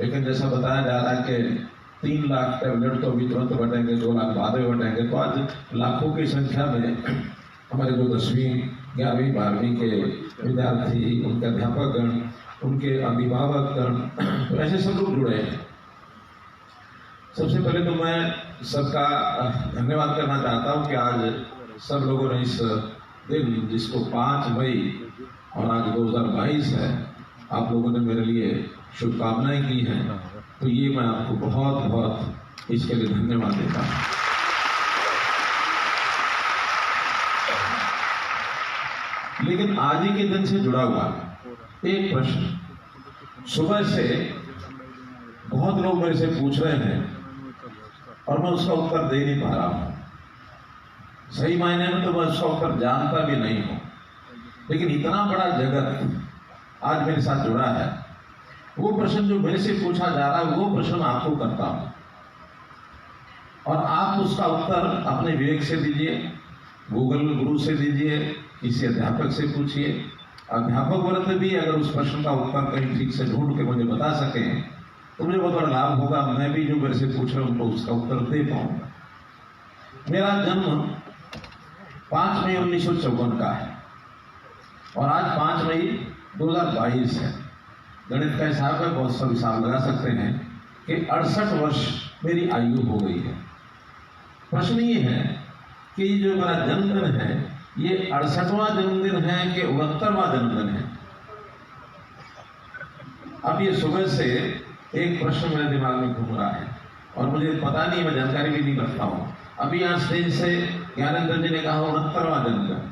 लेकिन जैसा बताया जा रहा है कि 3 लाख टैबलेट तो अभी तुरंत बटेंगे, 2 लाख बाद में बटेंगे, तो आज लाखों की संख्या में हमारे जो 10वीं 11वीं 12वीं के विद्यार्थी, उनके अध्यापकगण, उनके अभिभावकगण, तो ऐसे सब लोग जुड़े हैं। सबसे पहले तो मैं सबका धन्यवाद करना चाहता हूँ कि आज सब लोगों ने इस दिन, जिसको 5 मई और आज 2022 है, आप लोगों ने मेरे लिए शुभकामनाएं की हैं, तो ये मैं आपको बहुत बहुत इसके लिए धन्यवाद देता हूँ। लेकिन आज ही के दिन से जुड़ा हुआ एक प्रश्न सुबह से बहुत लोग मेरे से पूछ रहे हैं और मैं उसका उत्तर दे नहीं पा रहा हूं। सही मायने में तो मैं उसका उत्तर जानता भी नहीं हूं, लेकिन इतना बड़ा जगत आज मेरे साथ जुड़ा है। वो प्रश्न जो मेरे से पूछा जा रहा है, वो प्रश्न मैं आपको करता हूं और आप उसका उत्तर अपने विवेक से दीजिए, गूगल गुरु से दीजिए, किसी अध्यापक से पूछिए। अध्यापक वर्ग भी अगर उस प्रश्न का उत्तर कहीं ठीक से ढूंढ के मुझे बता सकें तो मुझे बहुत बड़ा लाभ होगा। मैं भी जो मेरे से पूछ रहा हूं उनको उसका उत्तर दे पाऊंगा। मेरा जन्म 5 मई 1954 का है और आज 5 मई 2022 है। गणित का हिसाब है, बहुत सब हिसाब लगा सकते हैं कि 68 वर्ष मेरी आयु हो गई है। प्रश्न ये है कि जो मेरा जन्मदिन है, ये 68वां जन्मदिन है कि 69वां जन्मदिन है। अब ये सुबह से एक प्रश्न मेरे दिमाग में घूम रहा है और मुझे पता नहीं, मैं जानकारी भी नहीं रखता हूँ। अभी यहाँ स्टेज से ज्ञानेंद्र जी ने कहा 69वां जन्मदिन,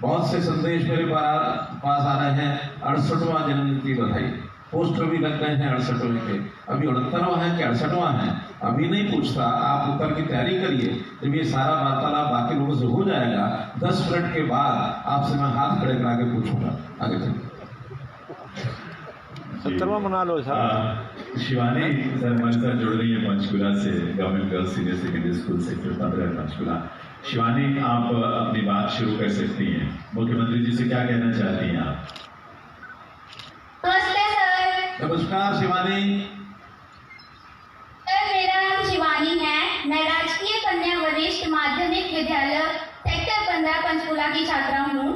बहुत से संदेश मेरे पास आ रहे हैं 68वां जन्मदिन की बधाई, पोस्टर भी लग गए हैं 68वें के। अभी 69वां है कि 68वां है अभी नहीं पूछता, आप उत्तर की तैयारी करिए। जब ये सारा वार्तालाप बाकी लोगों से हो जाएगा, 10 मिनट के बाद आपसे मैं हाथ खड़े करा के पूछूंगा। आगे चलिए। 70वां मना लो साहब। शिवानी सर हमारे साथ जुड़ रही है पंचकुला से, government girls senior secondary school sector 15 Panchkula. Shivani, आप अपनी बात शुरू कर सकती हैं। मुख्यमंत्री जी से क्या कहना चाहती हैं आप? नमस्ते सर। नमस्कार शिवानी। सर, मेरा नाम शिवानी है। मैं राजकीय कन्या वरिष्ठ माध्यमिक विद्यालय सेक्टर 15 पंचकुला की छात्रा हूँ।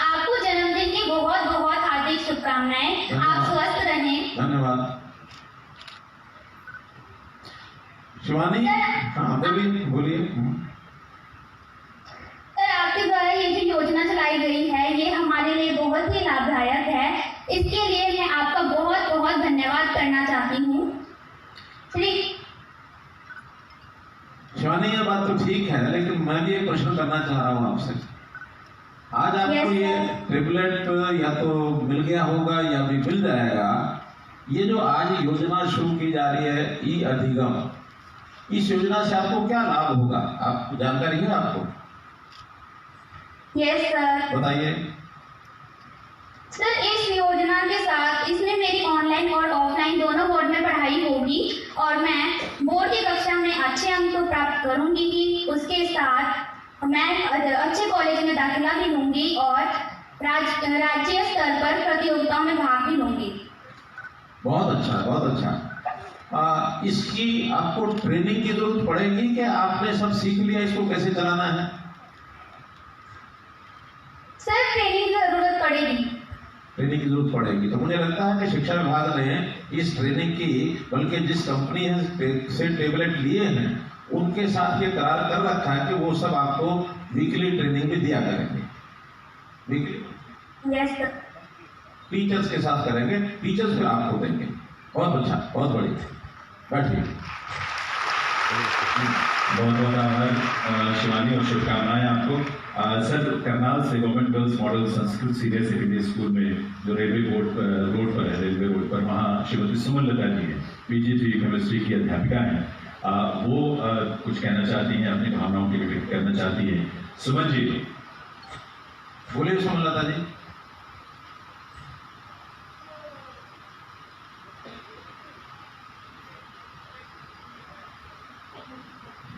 आपको जन्मदिन की बहुत बहुत हार्दिक शुभकामनाएं। आप स्वस्थ रहें। धन्यवाद शिवानी। हाँ बोलिए। सर, आपके द्वारा ये जो योजना चलाई गई है, ये हमारे लिए बहुत ही लाभदायक है। इसके लिए मैं आपका बहुत बहुत धन्यवाद करना चाहती हूँ। शिवानी, ये बात तो ठीक है, लेकिन मैं भी एक प्रश्न करना चाह रहा हूँ आपसे। आज आपको ये ट्रिपलेट या तो मिल गया होगा या भी मिल जाएगा। ये जो आज योजना शुरू की जा रही है ई अधिगम, इस योजना से आपको क्या लाभ होगा? आप जानकारी है आपको? Yes sir. बताइए। सर, इस योजना के साथ इसमें मेरी ऑनलाइन और ऑफलाइन दोनों बोर्ड में पढ़ाई होगी और मैं बोर्ड की कक्षा में अच्छे अंक तो प्राप्त करूंगी ही, उसके साथ मैं अच्छे कॉलेज में दाखिला भी लूंगी और राज्य स्तर पर प्रतियोगिता में भाग भी लूंगी। बहुत अच्छा, बहुत अच्छा। इसकी आपको ट्रेनिंग की जरूरत पड़ेगी कि आपने सब सीख लिया इसको कैसे चलाना है? सर, ट्रेनिंग की जरूरत पड़ेगी। ट्रेनिंग की जरूरत पड़ेगी, तो मुझे लगता है कि शिक्षा विभाग ने इस ट्रेनिंग की, बल्कि जिस कंपनी से टेबलेट लिए हैं उनके साथ ये करार कर रखा है कि वो सब आपको वीकली ट्रेनिंग भी दिया करेंगे। Weekly yes sir. टीचर्स के साथ करेंगे, टीचर्स फिर आपको देंगे। बहुत अच्छा, बहुत बढ़िया। बैठिए। बहुत बहुत आभार शिवानी और शुभकामनाएं आपको। सर, करनाल से government girls model Sanskrit senior secondary school में जो रेलवे रोड पर है, रेलवे रोड पर, वहाँ श्रीमती सुमन लता जी हैं, पीजीटी केमिस्ट्री की अध्यापिका हैं। वो कुछ कहना चाहती हैं, अपनी भावनाओं की व्यक्त करना चाहती हैं। सुमन जी बोलिए। सुमन लता जी।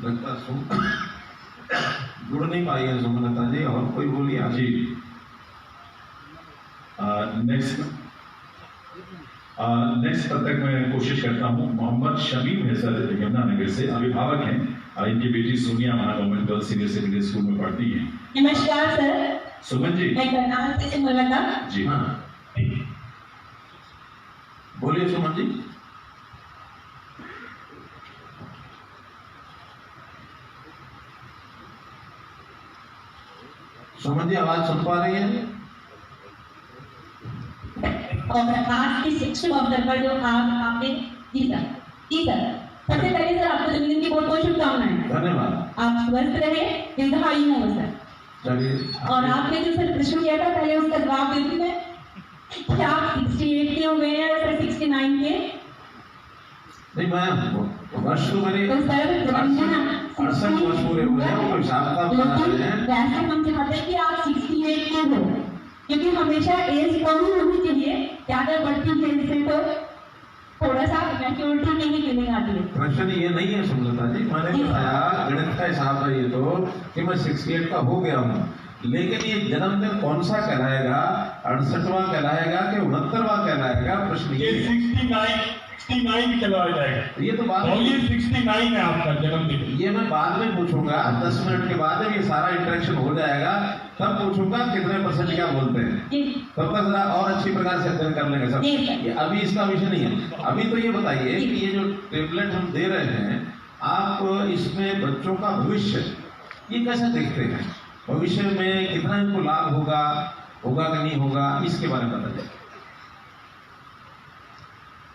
लगता जुड़ नहीं पाई है सुमन लता जी। और कोई बोलिए आप जी। नेक्स्ट नेक्स्ट तब तक मैं कोशिश करता हूँ। मोहम्मद शमीम है सर, यमुनानगर से, अभिभावक हैं। इनकी बेटी सोनिया वहाँ government girls senior secondary school में पढ़ती है। नमस्कार सर। सुमन जी। मैं करनाल से मुलाका। जी हाँ, बोलिए सुमन जी। सुमन जी आवाज सुन पा रही है? और आज के शिक्षक अवसर पर जो आपने जी सर सबसे पहले सर आपको जन्मदिन की बहुत बहुत शुभकामनाएं। धन्यवाद। आप स्वस्थ रहे, दीर्घायु हो सर। चलिए। और आपने जो सर प्रश्न किया था पहले उसका जवाब देती मैं कि आप 68 के हुए हैं सर 69 के। नहीं, मैं वर्ष तो मेरे तो सर 68 वर्ष पूरे हुए हैं, वो हिसाब का बना रहे हैं। वैसे हम चाहते हैं कि आप 68 के हो, क्योंकि हमेशा एज कम ही होनी चाहिए। ज्यादा बढ़ती एज से तो थोड़ा सा मैच्योरिटी नहीं फीलिंग आती है। प्रश्न ये नहीं है सुमलता जी, मैंने बताया गणित का हिसाब है ये तो कि मैं 68 का हो गया हूँ, लेकिन ये जन्मदिन कौन सा कहलाएगा, 68वां कहलाएगा कि 69वां कहलाएगा, प्रश्न ये 69 कहलाया जाएगा। ये तो बात बोलिए 69 है आपका जन्मदिन। ये मैं बाद में पूछूंगा, 10 मिनट के बाद जब ये सारा इंटरेक्शन हो जाएगा तब पूछूंगा कितने % क्या बोलते हैं, तब तक जरा और अच्छी प्रकार से अध्ययन कर लेंगे सब। ये अभी इसका विषय नहीं है। अभी तो ये बताइए कि ये जो टेबलेट हम दे रहे हैं, आप इसमें बच्चों का भविष्य ये कैसे देखते हैं? भविष्य में कितना इनको लाभ होगा कि नहीं होगा, इसके बारे में बताइए।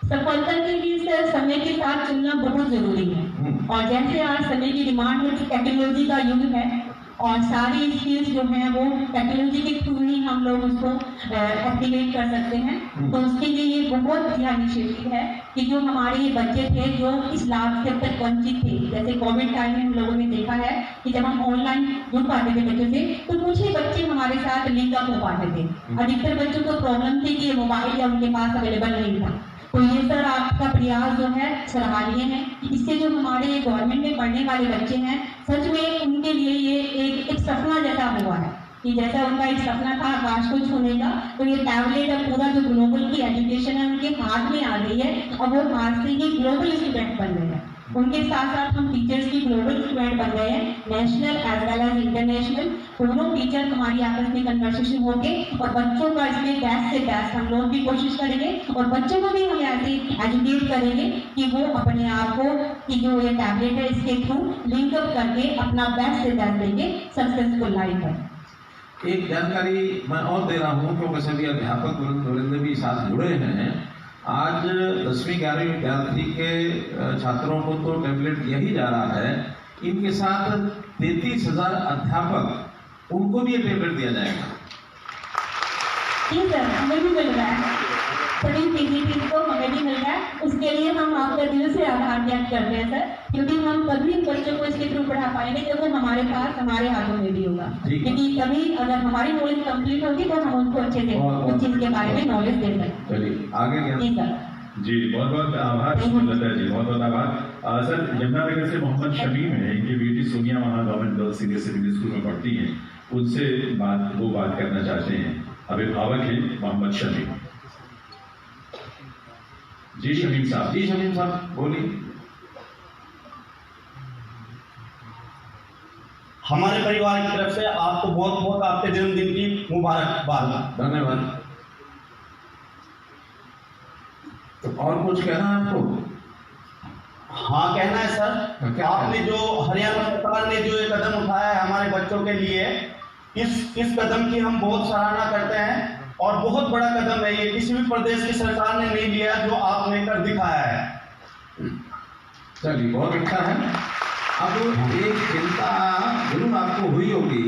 सफलता के लिए सर समय के साथ चलना बहुत जरूरी है। और जैसे आज समय की डिमांड है, टेक्नोलॉजी का युग है और सारी स्किल्स जो हैं वो टेक्नोलॉजी के थ्रू ही हम लोग उसको एक्टिवेट कर सकते हैं। तो उसके लिए ये बहुत अच्छा इनिशिएटिव है कि जो हमारे ये बच्चे थे जो इस लाभ से अब तक वंचित थे, जैसे कोविड टाइम में हम लोगों ने देखा है कि जब हम ऑनलाइन जुड़ पाते थे बच्चों से, तो कुछ ही बच्चे हमारे साथ लिंक अप हो पाते थे। अधिकतर बच्चों को प्रॉब्लम थी कि मोबाइल या उनके पास अवेलेबल नहीं था। तो ये सर आपका प्रयास जो है सराहनीय है। इससे जो हमारे गवर्नमेंट में पढ़ने वाले बच्चे हैं, सच में उनके लिए ये एक सपना जैसा हुआ है कि जैसा उनका एक सपना था आकाश को छूने का, तो ये टैबलेट अब पूरा जो ग्लोबल की एजुकेशन है उनके हाथ में आ गई है और वो हाथ से ही ग्लोबल स्टूडेंट बन गए हैं। उनके साथ साथ हम टीचर्स की ग्लोबल स्टूडेंट बन गए हैं, national as well as international. दोनों टीचर हमारी आपस में कन्वर्सेशन होके और बच्चों का इसमें बेस्ट से बेस्ट हम लोग भी कोशिश करेंगे और बच्चों को भी हम ऐसे एजुकेट करेंगे कि वो अपने आप को कि जो ये टैबलेट है इसके थ्रू लिंकअप करके अपना बेस्ट से बेस्ट देंगे, सक्सेसफुल लाइफ है। एक जानकारी मैं और दे रहा हूँ क्योंकि सभी अध्यापक वृंद भी साथ जुड़े हैं। आज 10वीं 11वीं विद्यार्थी के छात्रों को तो टेबलेट दिया ही जा रहा है, इनके साथ 33,000 अध्यापक, उनको भी ये टेबलेट दिया जाएगा। जी सर, हमें भी मिल रहा है, सभी पीजीटी को हमें भी मिल रहा है। उसके लिए हम आपका दिल से आभार व्यक्त करते हैं सर, क्योंकि हम तभी बच्चों को इसके थ्रू पढ़ा पाएंगे जब वो हमारे पास हमारे हाथों में भी होगा। क्योंकि तभी अगर हमारी नॉलेज कंप्लीट होगी तो हम उनको अच्छे से उस चीज के बारे में नॉलेज दे सकते। चलिए आगे जी सर। जी बहुत बहुत आभार सुमलता जी, बहुत बहुत आभार। सर यमुनानगर से मोहम्मद शमीम है, इनकी बेटी सोनिया वहाँ government girls senior secondary school में पढ़ती हैं, उनसे बात करना चाहते हैं। अभिभावक हैं मोहम्मद शमीम। जी शमीम साहब। जी शमीम साहब बोलिए। हमारे परिवार की तरफ से आपको बहुत बहुत आपके जन्मदिन की मुबारकबाद। धन्यवाद। तो और कुछ कहना है आपको? हाँ कहना है सर, आपने जो हरियाणा सरकार ने जो ये कदम उठाया है हमारे बच्चों के लिए, इस कदम की हम बहुत सराहना करते हैं और बहुत बड़ा कदम है ये, किसी भी प्रदेश की सरकार ने नहीं लिया जो आपने कर दिखाया है। चलिए बहुत अच्छा है। अब एक चिंता जरूर आपको हुई होगी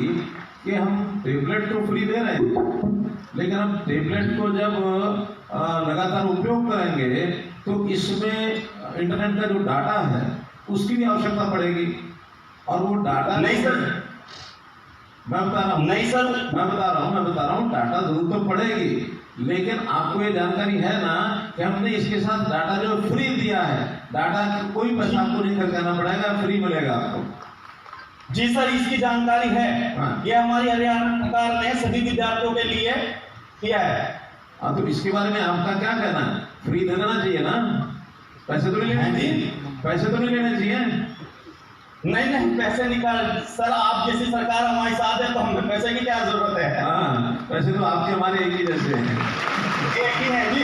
कि हम टेबलेट तो फ्री दे रहे हैं, लेकिन हम टेबलेट को जब लगातार उपयोग करेंगे तो इसमें इंटरनेट का जो डाटा है उसकी भी आवश्यकता पड़ेगी और वो डाटा नहीं सर, मैं बता रहा हूँ डाटा जरूर तो पड़ेगी, लेकिन आपको ये जानकारी है ना कि हमने इसके साथ डाटा जो फ्री दिया है, डाटा कोई पैसा आपको नहीं करना पड़ेगा, फ्री मिलेगा आपको। जी सर, इसकी जानकारी है। हाँ। ये हमारी हरियाणा सरकार ने सभी विद्यार्थियों के लिए किया है। हाँ, तो इसके बारे में आपका क्या कहना है? फ्री दे देना चाहिए ना, पैसे तो नहीं लेने चाहिए, पैसे तो नहीं लेने चाहिए। नहीं नहीं, पैसे निकाल सर, आप जैसी सरकार हमारे साथ है तो हमें पैसे की क्या जरूरत है? हाँ, पैसे तो आपके हमारे एक ही जैसे हैं। एक ही है जी।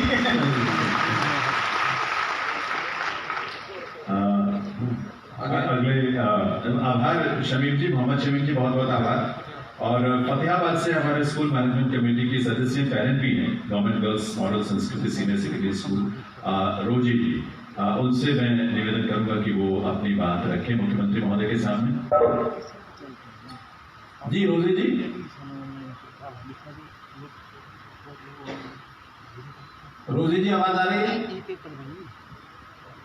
अगले आभार शमीम जी, मोहम्मद शमीम जी, बहुत बहुत आभार। और फतेहाबाद से हमारे स्कूल मैनेजमेंट कमेटी की सदस्य पेरेंट भी हैं, गवर्नमेंट गर्ल्स मॉडल संस्कृति सीनियर सेकेंडरी स्कूल रोजी जी, उनसे मैं निवेदन करूंगा कि वो अपनी बात रखें मुख्यमंत्री महोदय के सामने। जी रोजी जी, रोजी जी आवाज आ रही है?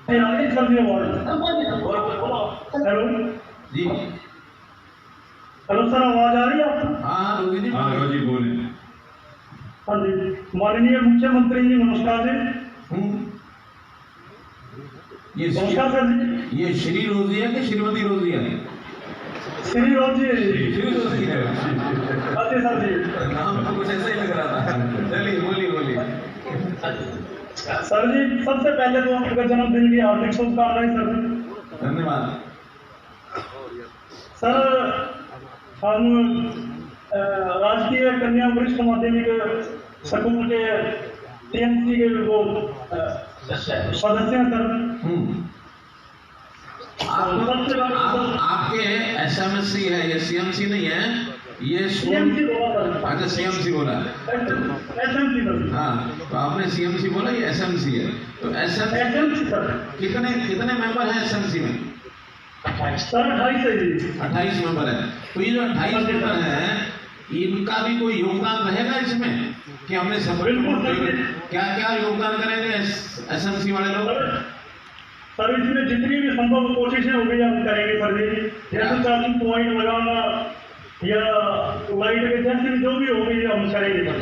हेलो जी हेलो सर, आवाज आ रही है आपको? हाँ रोजी जी, हाँ रोजी बोले। हाँ जी, माननीय मुख्यमंत्री जी नमस्कार जी। नमस्कार सर जी। ये श्री रोजी है कि श्रीमती रोजी है? श्री रोजी श्री रोजी है। अच्छे सर जी, नाम तो कुछ ऐसे ही लग रहा था। चलिए बोलिए बोलिए। सर जी सबसे पहले तो आपका जन्मदिन की हार्दिक शुभकामनाएं सर जी। धन्यवाद सर। हम राजकीय कन्या वरिष्ठ माध्यमिक स्कूल के टीएमसी के वो सदस्य हैं सर। आपके एसएमसी है, ये सीएमसी नहीं है, ये सीएमसी बोला सर। अच्छा सीएमसी बोला, एसएमसी सर। हाँ तो आपने सीएमसी बोला, ये एसएमसी है। तो एसएमसी सर कितने कितने मेंबर हैं एसएमसी में? सर 28 है जी। 28 मेंबर है। तो ये जो 28 मेंबर हैं, इनका भी कोई योगदान रहेगा इसमें कि हमने सब क्या क्या योगदान करेंगे एसएमसी वाले लोग? सर इसमें जितनी भी संभव कोशिशें होगी हम करेंगे सर जी। जैसे चार्जिंग पॉइंट लगाना या लाइट के जैसे जो भी होगी हम करेंगे सर।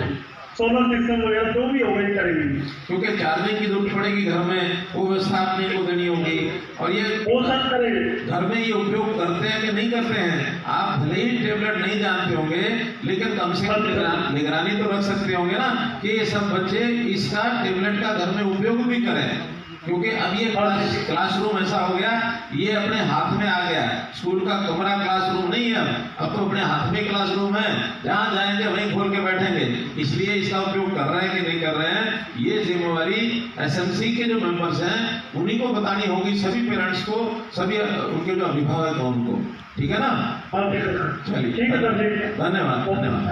सोलर सिस्टम वगैरह जो भी होगा करेंगे, क्योंकि चार्जिंग की जरूरत पड़ेगी घर में, वो व्यवस्था अपने को देनी होगी। और ये वो सब करेंगे। घर में ये उपयोग करते हैं कि नहीं करते हैं? आप भले ही टेबलेट नहीं जानते होंगे, लेकिन कम से कम निगरानी तो रख सकते होंगे ना कि ये सब बच्चे इसका टेबलेट का घर में उपयोग भी करें। क्योंकि अब ये क्लासरूम ऐसा हो गया, ये अपने हाथ में आ गया। स्कूल का कमरा क्लासरूम नहीं है, अब तो अपने हाथ में क्लासरूम है, जहाँ जाएंगे वहीं खोल के बैठेंगे। इसलिए इसका उपयोग कर रहे हैं कि नहीं कर रहे हैं, ये जिम्मेवारी एसएमसी के जो मेंबर्स हैं उन्हीं को बतानी होगी, सभी पेरेंट्स को, सभी उनके जो अभिभावक हैं उनको। ठीक है ना? चलिए ठीक है सर। धन्यवाद धन्यवाद।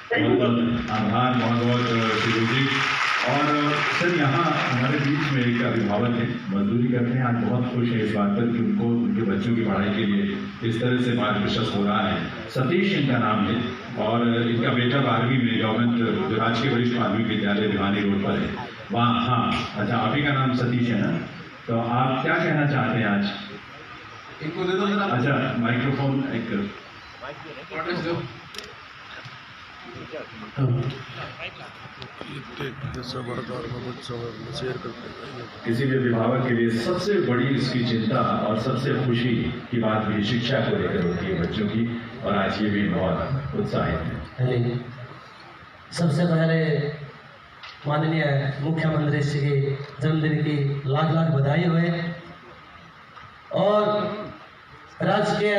बहुत बहुत आभार, बहुत बहुत शिरू जी। और सर यहाँ हमारे बीच में एक अभिभावक है, मजदूरी करते हैं, आज बहुत खुश है इस बात पर कि उनको उनके बच्चों की पढ़ाई के लिए इस तरह से मार्ग प्रशस्त हो रहा है। सतीश इनका नाम है और इनका बेटा 12वीं में गवर्नमेंट जो राजकीय वरिष्ठ माध्यमिक विद्यालय भिवानी रोड पर है वहाँ। हाँ अच्छा, आप ही का नाम सतीश है ना? तो आप क्या कहना चाहते हैं आज? इनको दे दो जरा। अच्छा माइक्रोफोन एक किसी भी अभिभावक के लिए सबसे बड़ी इसकी चिंता और सबसे खुशी की बात भी शिक्षा को लेकर होती है बच्चों की, और आज ये भी बहुत उत्साहित है। सबसे पहले माननीय मुख्यमंत्री श्री के जन्मदिन की लाख लाख बधाई हुए। और राजकीय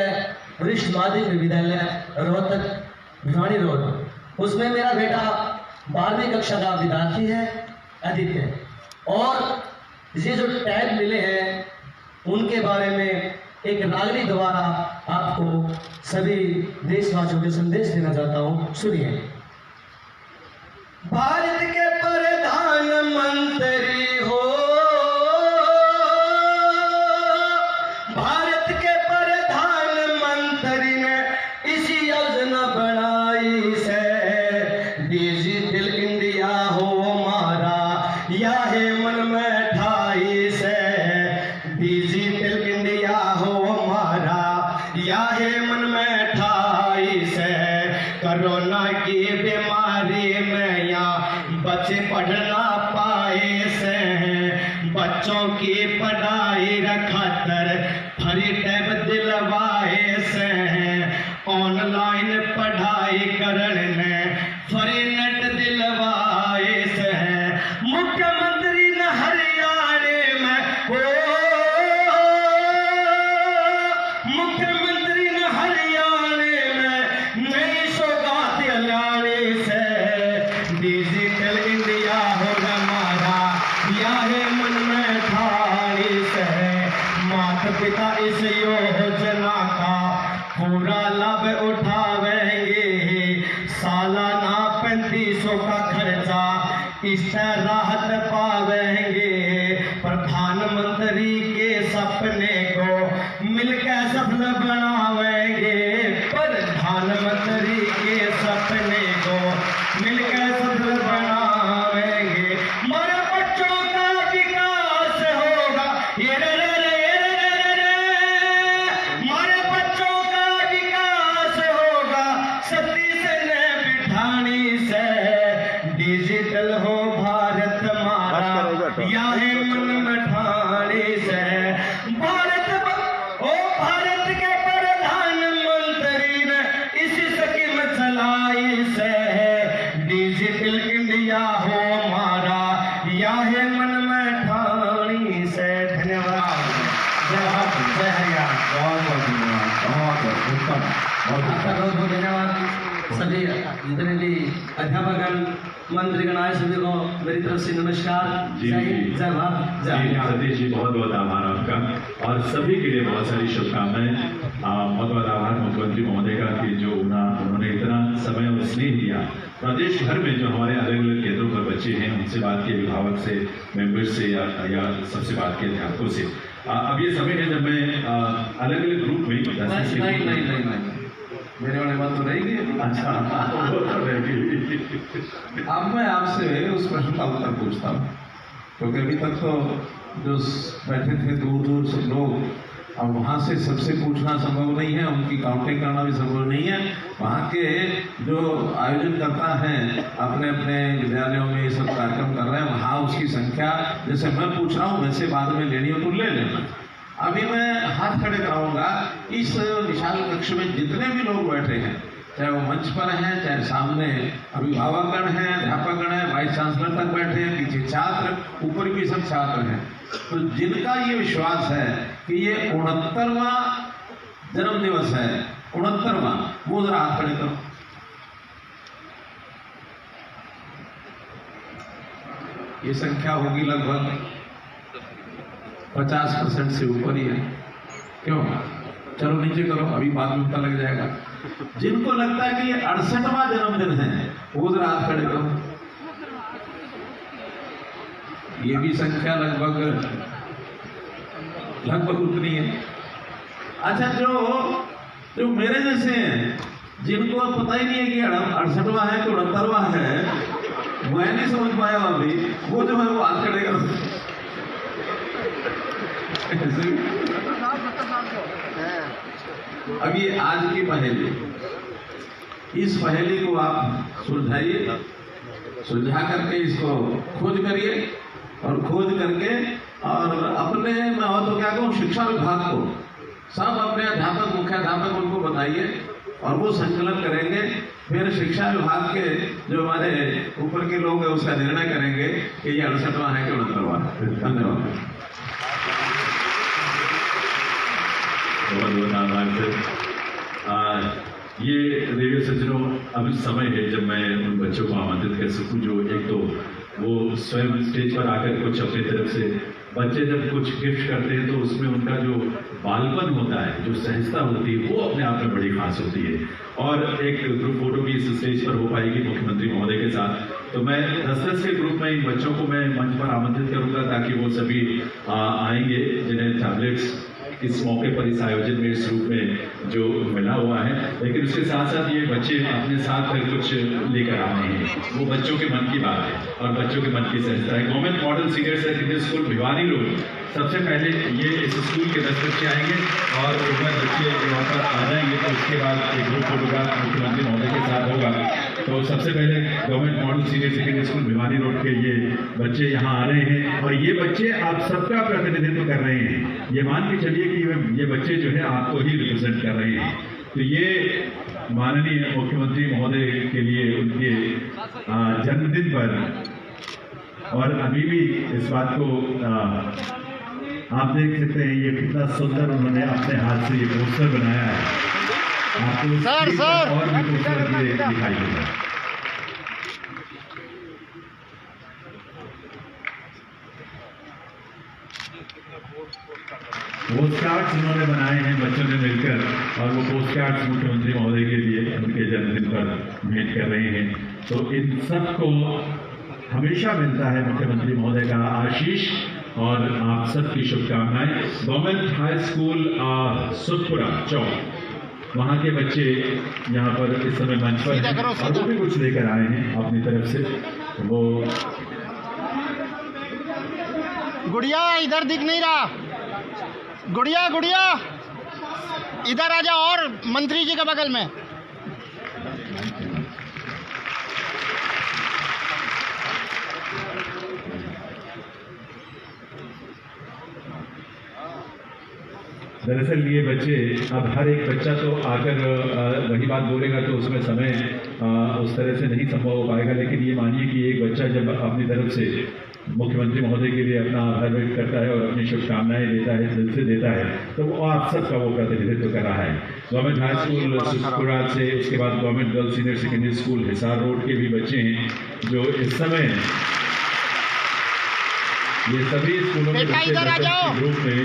वरिष्ठ माध्यमिक विद्यालय रोहतक भिवानी रोड, उसमें मेरा बेटा 12वीं कक्षा का विद्यार्थी है आदित्य। और ये जो टैग मिले हैं उनके बारे में एक नागरिक द्वारा आपको सभी देशवासियों के संदेश देना चाहता हूँ, सुनिए। भारत के प्रधानमंत्री हो, भारत के प्रधानमंत्री ने इसी योजना बनाई से डिजिटल इंडिया हो हमारा, या है मन में ठाई से डिजिटल इंडिया हो हमारा, या है मन में ठाई से कोरोना की बीमारी में या बच्चे पढ़ ना पाए से बच्चों की पढ़ाई खातर फ्री टैब दिलवाए से ऑनलाइन पढ़ाई करने फ्री नेट दिलवाए से पिता इस योजना का पूरा लाभ उठावेंगे। सालाना 3500 का खर्चा इससे राहत पावेंगे। प्रधानमंत्री के सपने को मिलकर सफल बनावेंगे। प्रधानमंत्री के सपने को मिलकर सफल बनावेंगे। हमारे बच्चों का विकास होगा, ये रे रे रे रे रे रे। हमारे बच्चों का विकास होगा सतीश ने बिठानी से। डिजिटल हो भारत हमारा, या है मन मठानी से। भारत के प्रधानमंत्री ने इसी स्कीम चलाई से। डिजिटल इंडिया हो हमारा, या है मन में ठानी से। धन्यवाद। जय हरियाणा। बहुत बहुत धन्यवाद, बहुत उत्तम, बहुत आपका बहुत बहुत धन्यवाद। सभी प्रतिनिधि अध्यापकगण, मंत्रीगण आए सभी को मेरी तरफ से नमस्कार। जी, जय हिंद, जय भारत, जय जी हरियाणा। सतीश जी, बहुत बहुत आभार आपका और सभी के लिए बहुत सारी शुभकामनाएं। बहुत बहुत आभार मुख्यमंत्री महोदय का कि जो उन्होंने इतना समय और स्नेह दिया। प्रदेश भर में जो हमारे अलग अलग केंद्रों पर बच्चे हैं उनसे बात किए, अभिभावक से, मेंबर्स से या सबसे बात किए, अध्यापकों से। अब ये समय है जब मैं अलग अलग ग्रुप में नहीं, मेरे वाले बात तो रहेगी। अच्छा अब मैं आपसे उस प्रश्न का उत्तर पूछता हूँ, क्योंकि अभी तक तो जो बैठे थे दूर दूर से लोग, अब वहाँ से सबसे पूछना संभव नहीं है, उनकी काउंटिंग करना भी संभव नहीं है। वहाँ के जो आयोजनकर्ता हैं अपने अपने विद्यालयों में ये सब कार्यक्रम कर रहे हैं, वहाँ उसकी संख्या जैसे मैं पूछ रहा हूँ वैसे बाद में लेनी हो तो ले लेना। अभी मैं हाथ खड़े कराऊंगा, इस विशाल कक्ष में जितने भी लोग बैठे हैं, चाहे वो मंच पर हैं, चाहे सामने अभिभावकगण हैं, अध्यापकगण हैं, वाइस चांसलर तक बैठे हैं, पीछे छात्र, ऊपर भी सब छात्र हैं, तो जिनका ये विश्वास है कि ये 69वां जन्म दिवस है, 69वां, वो जरा हाथ खड़े करो। ये संख्या होगी लगभग 50% से ऊपर ही है। क्यों? चलो नीचे करो, अभी बाद में पता लग जाएगा। जिनको लगता है कि ये 68वां जन्मदिन है वो जरा हाथ खड़े करो। ये भी संख्या लगभग उतनी है। अच्छा, जो मेरे जैसे हैं, जिनको पता ही नहीं है कि 68वां है कि 69वां है, मैं नहीं समझ पाया अभी, वो जो है वो हाथ खड़े करो। अभी आज की पहेली, इस पहेली को आप सुलझाइए, सुलझा करके इसको खोज करिए और खोज करके और अपने, मैं और तो क्या कहूँ, शिक्षा विभाग को सब अपने अध्यापक, मुख्याध्यापक उनको बताइए और वो संकलन करेंगे। फिर शिक्षा विभाग के जो हमारे ऊपर के लोग हैं उसका निर्णय करेंगे कि ये 68वां है कि 69वां है। धन्यवाद। बहुत बहुत आभार सर। ये रेडियो सज्जनों, अभी समय है जब मैं उन बच्चों को आमंत्रित कर सकूं जो एक तो वो स्वयं स्टेज पर आकर कुछ अपनी तरफ से, बच्चे जब कुछ गिफ्ट करते हैं तो उसमें उनका जो बालपन होता है, जो सहजता होती है, वो अपने आप में बड़ी खास होती है। और एक ग्रुप फोटो भी इस स्टेज पर हो पाएगी मुख्यमंत्री महोदय के साथ। तो मैं 10-10 के ग्रुप में इन बच्चों को मैं मंच पर आमंत्रित करूंगा ताकि वो सभी आएंगे जिन्हें टैबलेट्स इस मौके पर इस आयोजन में इस रूप में जो मिला हुआ है। लेकिन उसके साथ साथ ये बच्चे अपने साथ कुछ लेकर आ रहे हैं, वो बच्चों के मन की बात है और बच्चों के मन की सहजता है। Government model senior secondary school Bhiwani road, सबसे पहले ये इस स्कूल के 10 बच्चे आएंगे और अगर बच्चे यहाँ पर आ जाएंगे तो उसके बाद एक ग्रुप फोटोग्राफ मुख्यमंत्री महोदय के साथ होगा। तो सबसे पहले government model senior secondary school Bhiwani road के ये बच्चे यहाँ आ रहे हैं और ये बच्चे आप सबका प्रतिनिधित्व कर रहे हैं। ये मान के चलिए कि ये बच्चे जो है आपको ही रिप्रेजेंट कर रहे हैं। तो ये माननीय मुख्यमंत्री महोदय के लिए उनके जन्मदिन पर, और अभी भी इस बात को आप देख सकते हैं ये कितना सुंदर उन्होंने अपने हाथ से ये पोस्टर बनाया है। आपको और भी खूबसूरत ये दिखाई देगा। पोस्ट कार्ड्स उन्होंने बनाए हैं बच्चों ने मिलकर, और वो पोस्ट कार्ड्स मुख्यमंत्री महोदय के लिए उनके जन्मदिन पर भेंट कर रहे हैं। तो इन सबको हमेशा मिलता है मुख्यमंत्री महोदय का आशीष और आप सबकी शुभकामनाएं। गवर्नमेंट हाई स्कूल सुखपुरा चौक, वहाँ के बच्चे यहाँ पर इस समय मंच पर हैं और वो भी कुछ लेकर आए हैं अपनी तरफ से। वो गुड़िया इधर दिख नहीं रहा, गुड़िया गुड़िया इधर आ जाओ, और मंत्री जी के बगल में। दरअसल ये बच्चे, अब हर एक बच्चा तो आकर वही बात बोलेगा तो उसमें समय उस तरह से नहीं संभव हो पाएगा, लेकिन ये मानिए कि एक बच्चा जब अपनी तरफ से मुख्यमंत्री महोदय के लिए अपना आभार व्यक्त करता है और अपनी शुभकामनाएं देता है, दिल से देता है, तो वो आप सबका वो प्रतिनिधित्व कर रहा है। गवर्नमेंट हाई स्कूल सुखपुरा से, उसके बाद government girls senior secondary school Hisar road के भी बच्चे हैं जो इस समय ये सभी स्कूलों में ग्रुप में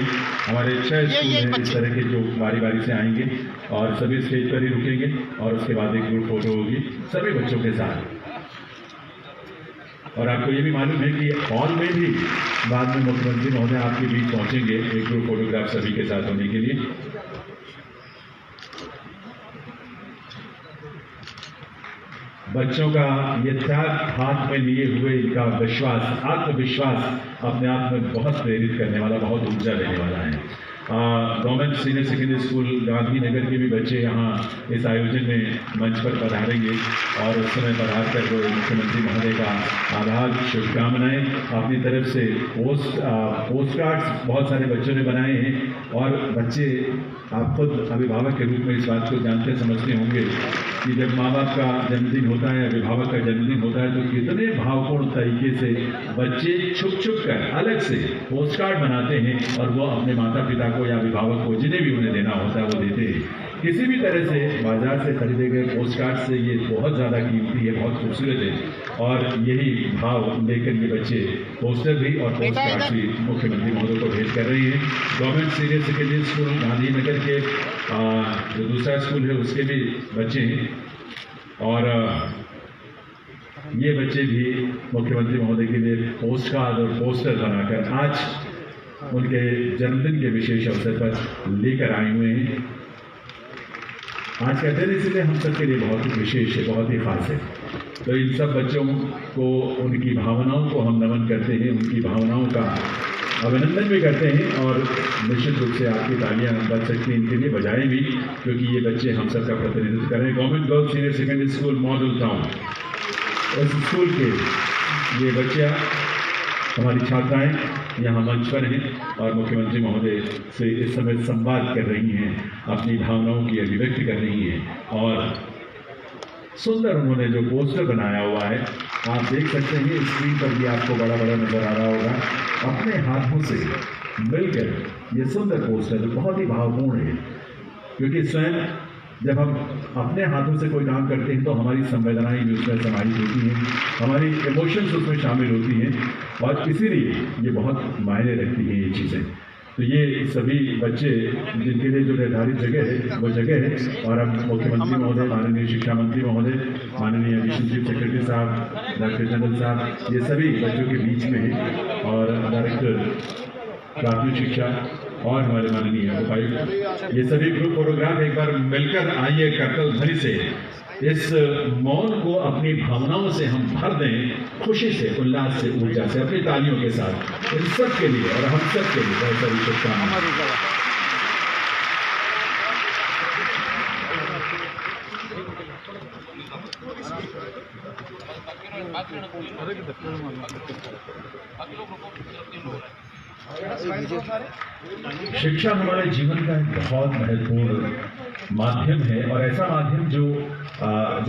हमारे 6 स्कूल हैं इस तरह के जो बारी बारी से आएंगे और सभी स्टेज पर ही रुकेंगे और उसके बाद एक ग्रुप फोटो होगी सभी बच्चों के साथ। और आपको ये भी मालूम है कि हॉल में भी बाद में मुख्यमंत्री महोदय आपके बीच पहुंचेंगे एक ग्रुप फोटोग्राफ सभी के साथ होने के लिए। बच्चों का ये त्याग हाथ में लिए हुए इनका विश्वास, आत्मविश्वास अपने आप में बहुत प्रेरित करने वाला, बहुत ऊर्जा देने वाला है। Government senior secondary school Gandhinagar के भी बच्चे यहाँ इस आयोजन में मंच पर पधारेंगे और उस समय पधार कर वो मुख्यमंत्री महोदय का आभार, शुभकामनाएं अपनी तरफ से पोस्ट कार्ड्स बहुत सारे बच्चों ने बनाए हैं। और बच्चे, आप खुद अभिभावक के रूप में इस बात को जानते समझते होंगे कि जब माँ बाप का जन्मदिन होता है, अभिभावक का जन्मदिन होता है, तो कितने भावपूर्ण तरीके से बच्चे छुप छुप कर अलग से पोस्ट कार्ड बनाते हैं और वो अपने माता पिता को या अभिभावक को जिन्हें भी उन्हें देना होता है वो देते हैं। किसी भी तरह से बाजार से खरीदे गए पोस्ट कार्ड से ये बहुत ज़्यादा कीमती है, बहुत खूबसूरत है और यही भाव लेकर ये बच्चे पोस्टर भी और पोस्ट कार्ड भी मुख्यमंत्री महोदय को भेंट कर रही हैं। Government senior secondary school Gandhinagar के जो दूसरा स्कूल है उसके भी बच्चे हैं और ये बच्चे भी मुख्यमंत्री महोदय के लिए पोस्ट कार्ड और पोस्टर बनाकर आज उनके जन्मदिन के विशेष अवसर पर लेकर आए हुए हैं। आज का दिन इसलिए हम सबके लिए बहुत ही विशेष है, बहुत ही खास है। तो इन सब बच्चों को, उनकी भावनाओं को हम नमन करते हैं, उनकी भावनाओं का अभिनंदन भी करते हैं और निश्चित रूप से आपकी तालियां बज सकती हैं इनके लिए, बजाएं भी, क्योंकि ये बच्चे हम सबका प्रतिनिधित्व कर रहे हैं। Government girls senior secondary school model town, उस स्कूल के ये बच्चियाँ, हमारी छात्राएं यहाँ मंच पर हैं और मुख्यमंत्री महोदय से इस समय संवाद कर रही हैं, अपनी भावनाओं की अभिव्यक्ति कर रही हैं। और सुंदर उन्होंने जो पोस्टर बनाया हुआ है, आप देख सकते हैं स्क्रीन पर भी आपको बड़ा बड़ा नजर आ रहा होगा। अपने हाथों से मिलकर ये सुंदर पोस्टर बहुत ही भावपूर्ण है, क्योंकि स्वयं जब हम अपने हाथों से कोई काम करते हैं तो हमारी संवेदनाएं भी उसमें समाहित होती हैं, हमारी इमोशंस उसमें शामिल होती हैं और इसीलिए ये बहुत मायने रखती हैं ये चीज़ें। तो ये सभी बच्चे जिनके लिए जो निर्धारित जगह है वो जगह है और अब मुख्यमंत्री महोदय, माननीय शिक्षा मंत्री महोदय, माननीय एडिशनल चीफ सेक्रेटरी साहब, डायरेक्टर जनरल साहब, ये सभी बच्चों के बीच में हैं और डायरेक्टर प्राथमिक शिक्षा और हमारे माननीय उपायुक्त, ये सभी ग्रुप फोटोग्राफ एक बार मिलकर आइए करतल ध्वनि से इस मौन को अपनी भावनाओं से हम भर दें, खुशी से, उल्लास से, ऊर्जा से, अपनी तालियों के साथ इन सब के लिए और हम सब के लिए बहुत सारी शुभकामनाएं। शिक्षा हमारे जीवन का एक बहुत महत्वपूर्ण माध्यम है और ऐसा माध्यम जो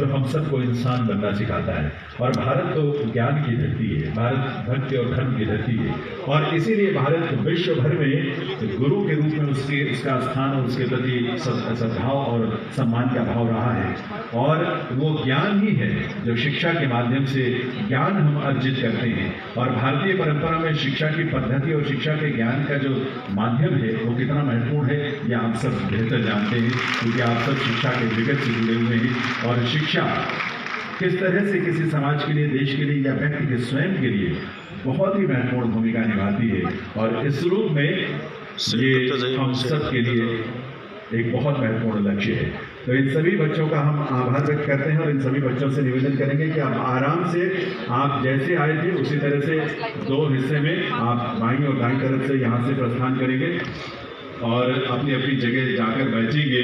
हम सबको इंसान बनना सिखाता है। और भारत तो ज्ञान की धरती है, भारत भक्ति और धर्म की धरती है, और इसीलिए भारत विश्व भर में गुरु के रूप में उसका स्थान और उसके प्रति सद्भाव और सम्मान का भाव रहा है। और वो ज्ञान ही है जो शिक्षा के माध्यम से ज्ञान हम अर्जित करते हैं। और भारतीय परंपरा में शिक्षा की पद्धति और शिक्षा के ज्ञान का जो माध्यम है वो कितना महत्वपूर्ण है, ये आप सब बेहतर जानते हैं, क्योंकि आप सब शिक्षा के जगत से जुड़े हुए हैं। और शिक्षा किस तरह से किसी समाज के लिए, देश के लिए या व्यक्ति के स्वयं के लिए बहुत ही महत्वपूर्ण भूमिका निभाती है। और इस रूप में ये हम सब के लिए एक बहुत महत्वपूर्ण लक्ष्य है। तो इन सभी बच्चों का हम आभार व्यक्त करते हैं और इन सभी बच्चों से निवेदन करेंगे कि आप आराम से, आप जैसे आए थे उसी तरह से 2 हिस्से में आप बाईं और दाईं तरफ से यहाँ से प्रस्थान करेंगे और अपनी अपनी जगह जाकर बैठेंगे।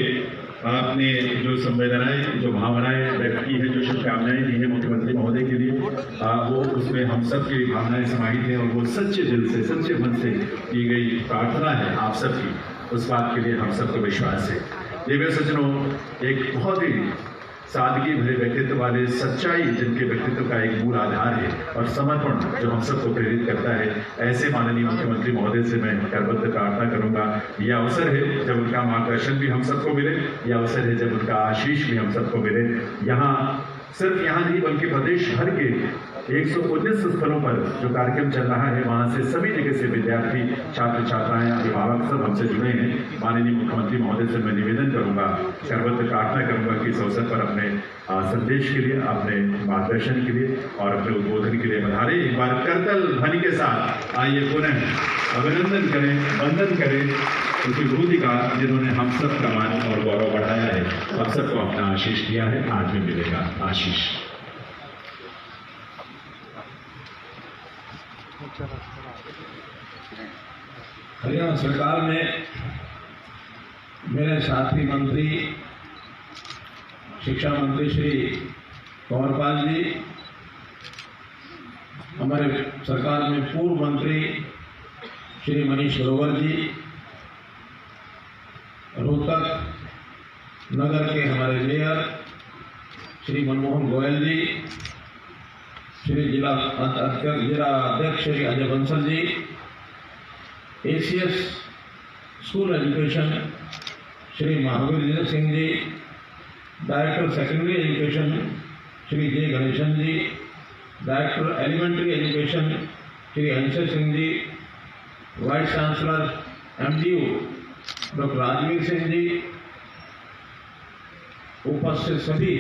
आपने जो संवेदनाएं, जो भावनाएं व्यक्त की है, जो शुभकामनाएं दी है मुख्यमंत्री महोदय के लिए, वो उसमें हम सब की भावनाएं समाहित हैं और वो सच्चे दिल से, सच्चे मन से की गई प्रार्थना है आप सबकी। उस बात के लिए हम सबको विश्वास है। देवी सज्जनों, एक बहुत ही सादगी भरे व्यक्तित्व वाले, सच्चाई जिनके व्यक्तित्व का एक मूल आधार है और समर्पण जो हम सबको प्रेरित करता है, ऐसे माननीय मुख्यमंत्री महोदय से मैं करबद्ध प्रार्थना करूंगा। यह अवसर है जब उनका मार्गदर्शन भी हम सबको मिले, यह अवसर है जब उनका आशीष भी हम सबको मिले। यहाँ सिर्फ यहाँ नहीं बल्कि प्रदेश भर के 119 स्थलों पर जो कार्यक्रम चल रहा है, वहाँ से सभी जगह से विद्यार्थी, छात्र छात्राएं, अभिभावक सब हमसे जुड़े हैं। माननीय मुख्यमंत्री महोदय से मैं निवेदन करूंगा, करबद्ध प्रार्थना करूंगा कि इस अवसर पर अपने संदेश के लिए, अपने मार्गदर्शन के लिए और अपने उद्बोधन के लिए बधाई। एक बार करतल ध्वनि के साथ आइए पुनः अभिनंदन करें, वंदन करें उस विभूति का जिन्होंने हम सब का मान और गौरव बढ़ाया है, हम सबको अपना आशीष दिया है। आज भी मिलेगा आशीष। हरियाणा सरकार में मेरे साथी मंत्री, शिक्षा मंत्री श्री कंवरपाल जी, हमारे सरकार में पूर्व मंत्री श्री मनीष ग्रोवर जी, रोहतक नगर के हमारे मेयर श्री मनमोहन गोयल जी, श्री जिला अध्यक्ष Shri Ajay Bansal ji, ACS school education Shri Mahavir Singh ji, director secondary education Shri J Ganeshan ji, director elementary education Shri Anshar Singh ji, vice chancellor MDU doctor Rajveer Singh ji, उपस्थित सभी,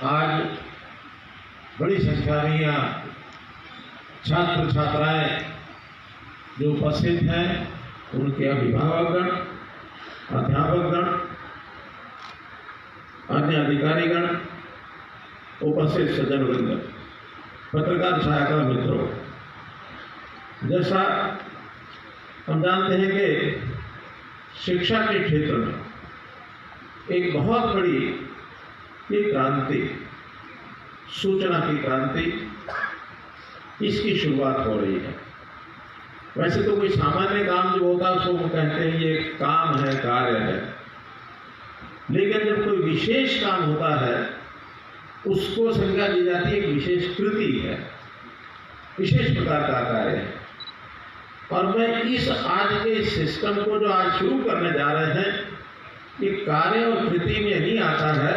आज बड़ी संख्या में यहाँ छात्र छात्राएं जो उपस्थित हैं, उनके अभिभावकगण, अध्यापकगण, अन्य अधिकारीगण, उपस्थित सज्जनवृंद, पत्रकार सहायता मित्रों, जैसा हम जानते हैं कि शिक्षा के क्षेत्र में एक बहुत बड़ी एक क्रांति, सूचना की क्रांति, इसकी शुरुआत हो रही है। वैसे तो कोई सामान्य काम जो होता है उसको वो कहते हैं ये काम है, कार्य है, लेकिन जब कोई विशेष काम होता है उसको संज्ञा दी जाती है, एक विशेष कृति है, विशेष प्रकार का कार्य है। और मैं इस आज के सिस्टम को जो आज शुरू करने जा रहे हैं, ये कार्य और कृति में नहीं आता है,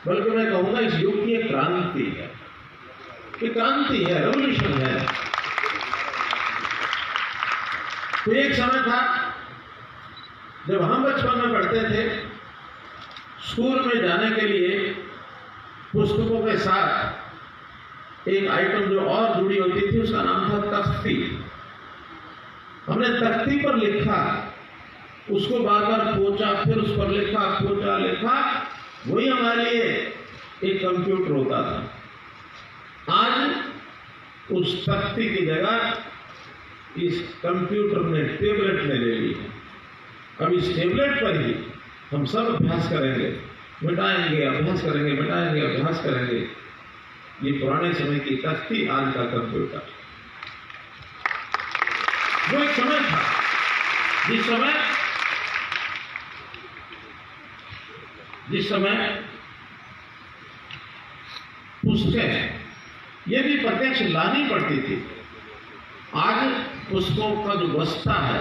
बल्कि मैं कहूँगा इस युग की एक क्रांति है, ये क्रांति है, रेवोल्यूशन है। तो एक समय था जब हम बचपन में पढ़ते थे, स्कूल में जाने के लिए पुस्तकों के साथ एक आइटम जो और जुड़ी होती थी, उसका नाम था तख्ती। हमने तख्ती पर लिखा, उसको बार बार पोंछा, फिर उस पर लिखा, पोंछा, लिखा, वही हमारे लिए एक कंप्यूटर होता था। आज उस तख्ती की जगह इस कंप्यूटर ने, टेबलेट ने ले ली है। अब इस टेबलेट पर ही हम सब अभ्यास करेंगे, मिटाएंगे, अभ्यास करेंगे, मिटाएंगे, अभ्यास करेंगे। ये पुराने समय की तख्ती, आज का कंप्यूटर। वो एक समय था जिस समय पुस्तकें ये भी प्रत्यक्ष लानी पड़ती थी। आज पुस्तकों का जो बस्ता है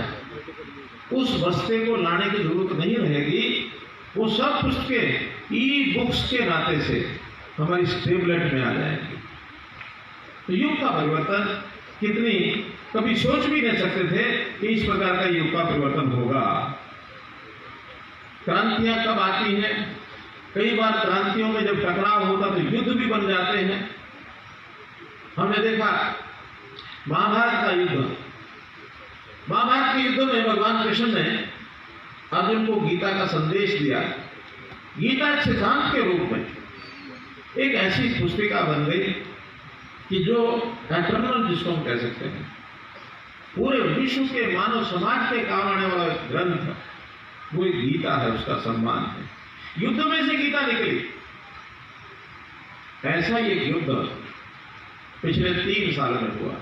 उस बस्ते को लाने की जरूरत नहीं रहेगी। वो सब पुस्तकें ई बुक्स के नाते से हमारी टेबलेट में आ जाएंगी। तो युग का परिवर्तन कितनी कभी सोच भी नहीं सकते थे कि इस प्रकार का युग का परिवर्तन होगा। क्रांतियां कब आती हैं? कई बार क्रांतियों में जब टकराव होता तो युद्ध भी बन जाते हैं। हमने देखा महाभारत का युद्ध। महाभारत के युद्ध में भगवान कृष्ण ने अर्जुन को गीता का संदेश दिया। गीता एक सिद्धांत के रूप में एक ऐसी पुस्तिका बन गई कि जो एटर्नल जिसको हम कह सकते हैं, पूरे विश्व के मानव समाज के काम आने वाला एक ग्रंथ वो एक गीता है, उसका सम्मान है। युद्ध में से गीता निकली। ऐसा ही एक युद्ध पिछले 3 साल में हुआ।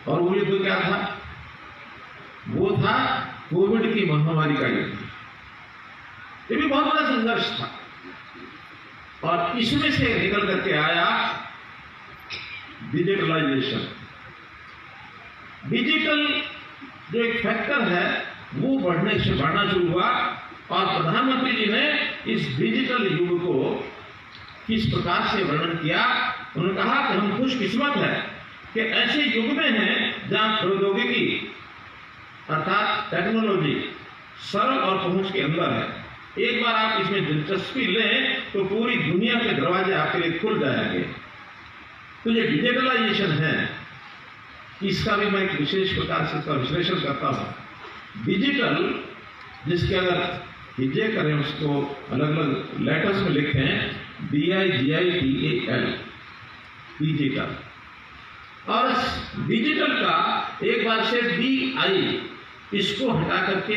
और वो युद्ध क्या था? वो था कोविड की महामारी का युद्ध। ये भी बहुत बड़ा संघर्ष था और इसमें से निकल करके आया डिजिटलाइजेशन। डिजिटल जो एक फैक्टर है वो बढ़ना शुरू हुआ और प्रधानमंत्री जी ने इस डिजिटल युग को किस प्रकार से वर्णन किया। उन्होंने कहा कि हम खुशकिस्मत हैं कि ऐसे युग में हैं जहां प्रौद्योगिकी अर्थात टेक्नोलॉजी सरल और पहुंच के अंदर है। एक बार आप इसमें दिलचस्पी लें तो पूरी दुनिया के दरवाजे आपके लिए खुल जाएंगे। तो ये डिजिटलाइजेशन है, इसका भी मैं एक विशेष प्रकार से इसका विश्लेषण करता हूं। डिजिटल जिसके अगर हिज्जे करें उसको अलग अलग लेटर्स में लिखें DIGITAL डिजिटल, और डिजिटल का एक बार से DI इसको हटा करके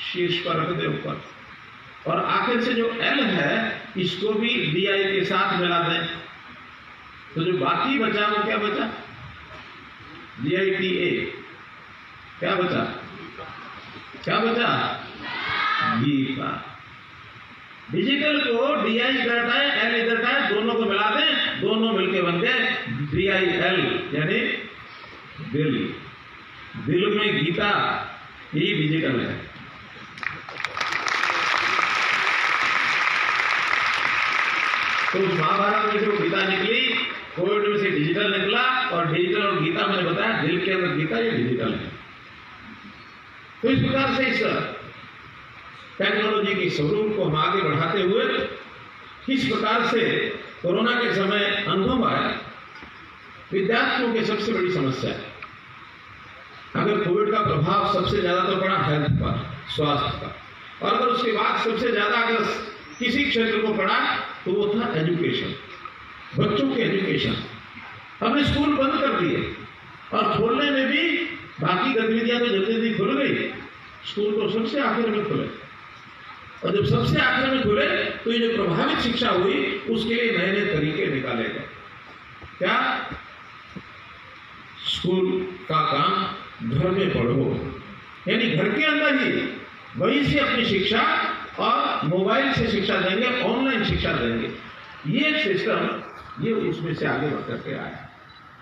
शीर्ष पर रख दे ऊपर, और आखिर से जो L है इसको भी DI के साथ मिला दें। तो जो बाकी बचा वो क्या बचा? GITA। क्या बचा? क्या बचा? गीता। डिजिटल को DI इधर का है, L इधर का है, दोनों को मिला दें, दोनों मिलके बन गए DIL यानी दिल। दिल में गीता ही डिजिटल है। तो उस महाभारत में जो गीता निकली, कोविड में से डिजिटल निकला, और डिजिटल और गीता मैंने बताया दिल के अंदर गीता ये डिजिटल है। तो इस प्रकार से इस टेक्नोलॉजी की स्वरूप को हम आगे बढ़ाते हुए किस प्रकार से कोरोना के समय अनुभव आया। विद्यार्थियों की सबसे बड़ी समस्या है, अगर कोविड का प्रभाव सबसे ज्यादा तो पड़ा हेल्थ पर, स्वास्थ्य का, और अगर उसके बाद सबसे ज्यादा अगर किसी क्षेत्र को पड़ा तो वो था एजुकेशन, बच्चों के एजुकेशन। हमने स्कूल बंद कर दिए और खोलने में भी बाकी गतिविधियां तो जल्दी जल्दी खुल गई, स्कूल तो सबसे आखिर में खुले, और जब सबसे आखिर में खुले तो ये जो प्रभावित शिक्षा हुई उसके लिए नए नए तरीके निकाले गए। क्या? स्कूल का काम घर में पढ़ो, यानी घर के अंदर ही वहीं से अपनी शिक्षा, और मोबाइल से शिक्षा देंगे, ऑनलाइन शिक्षा देंगे। ये सिस्टम ये उसमें से आगे बढ़ करके आया।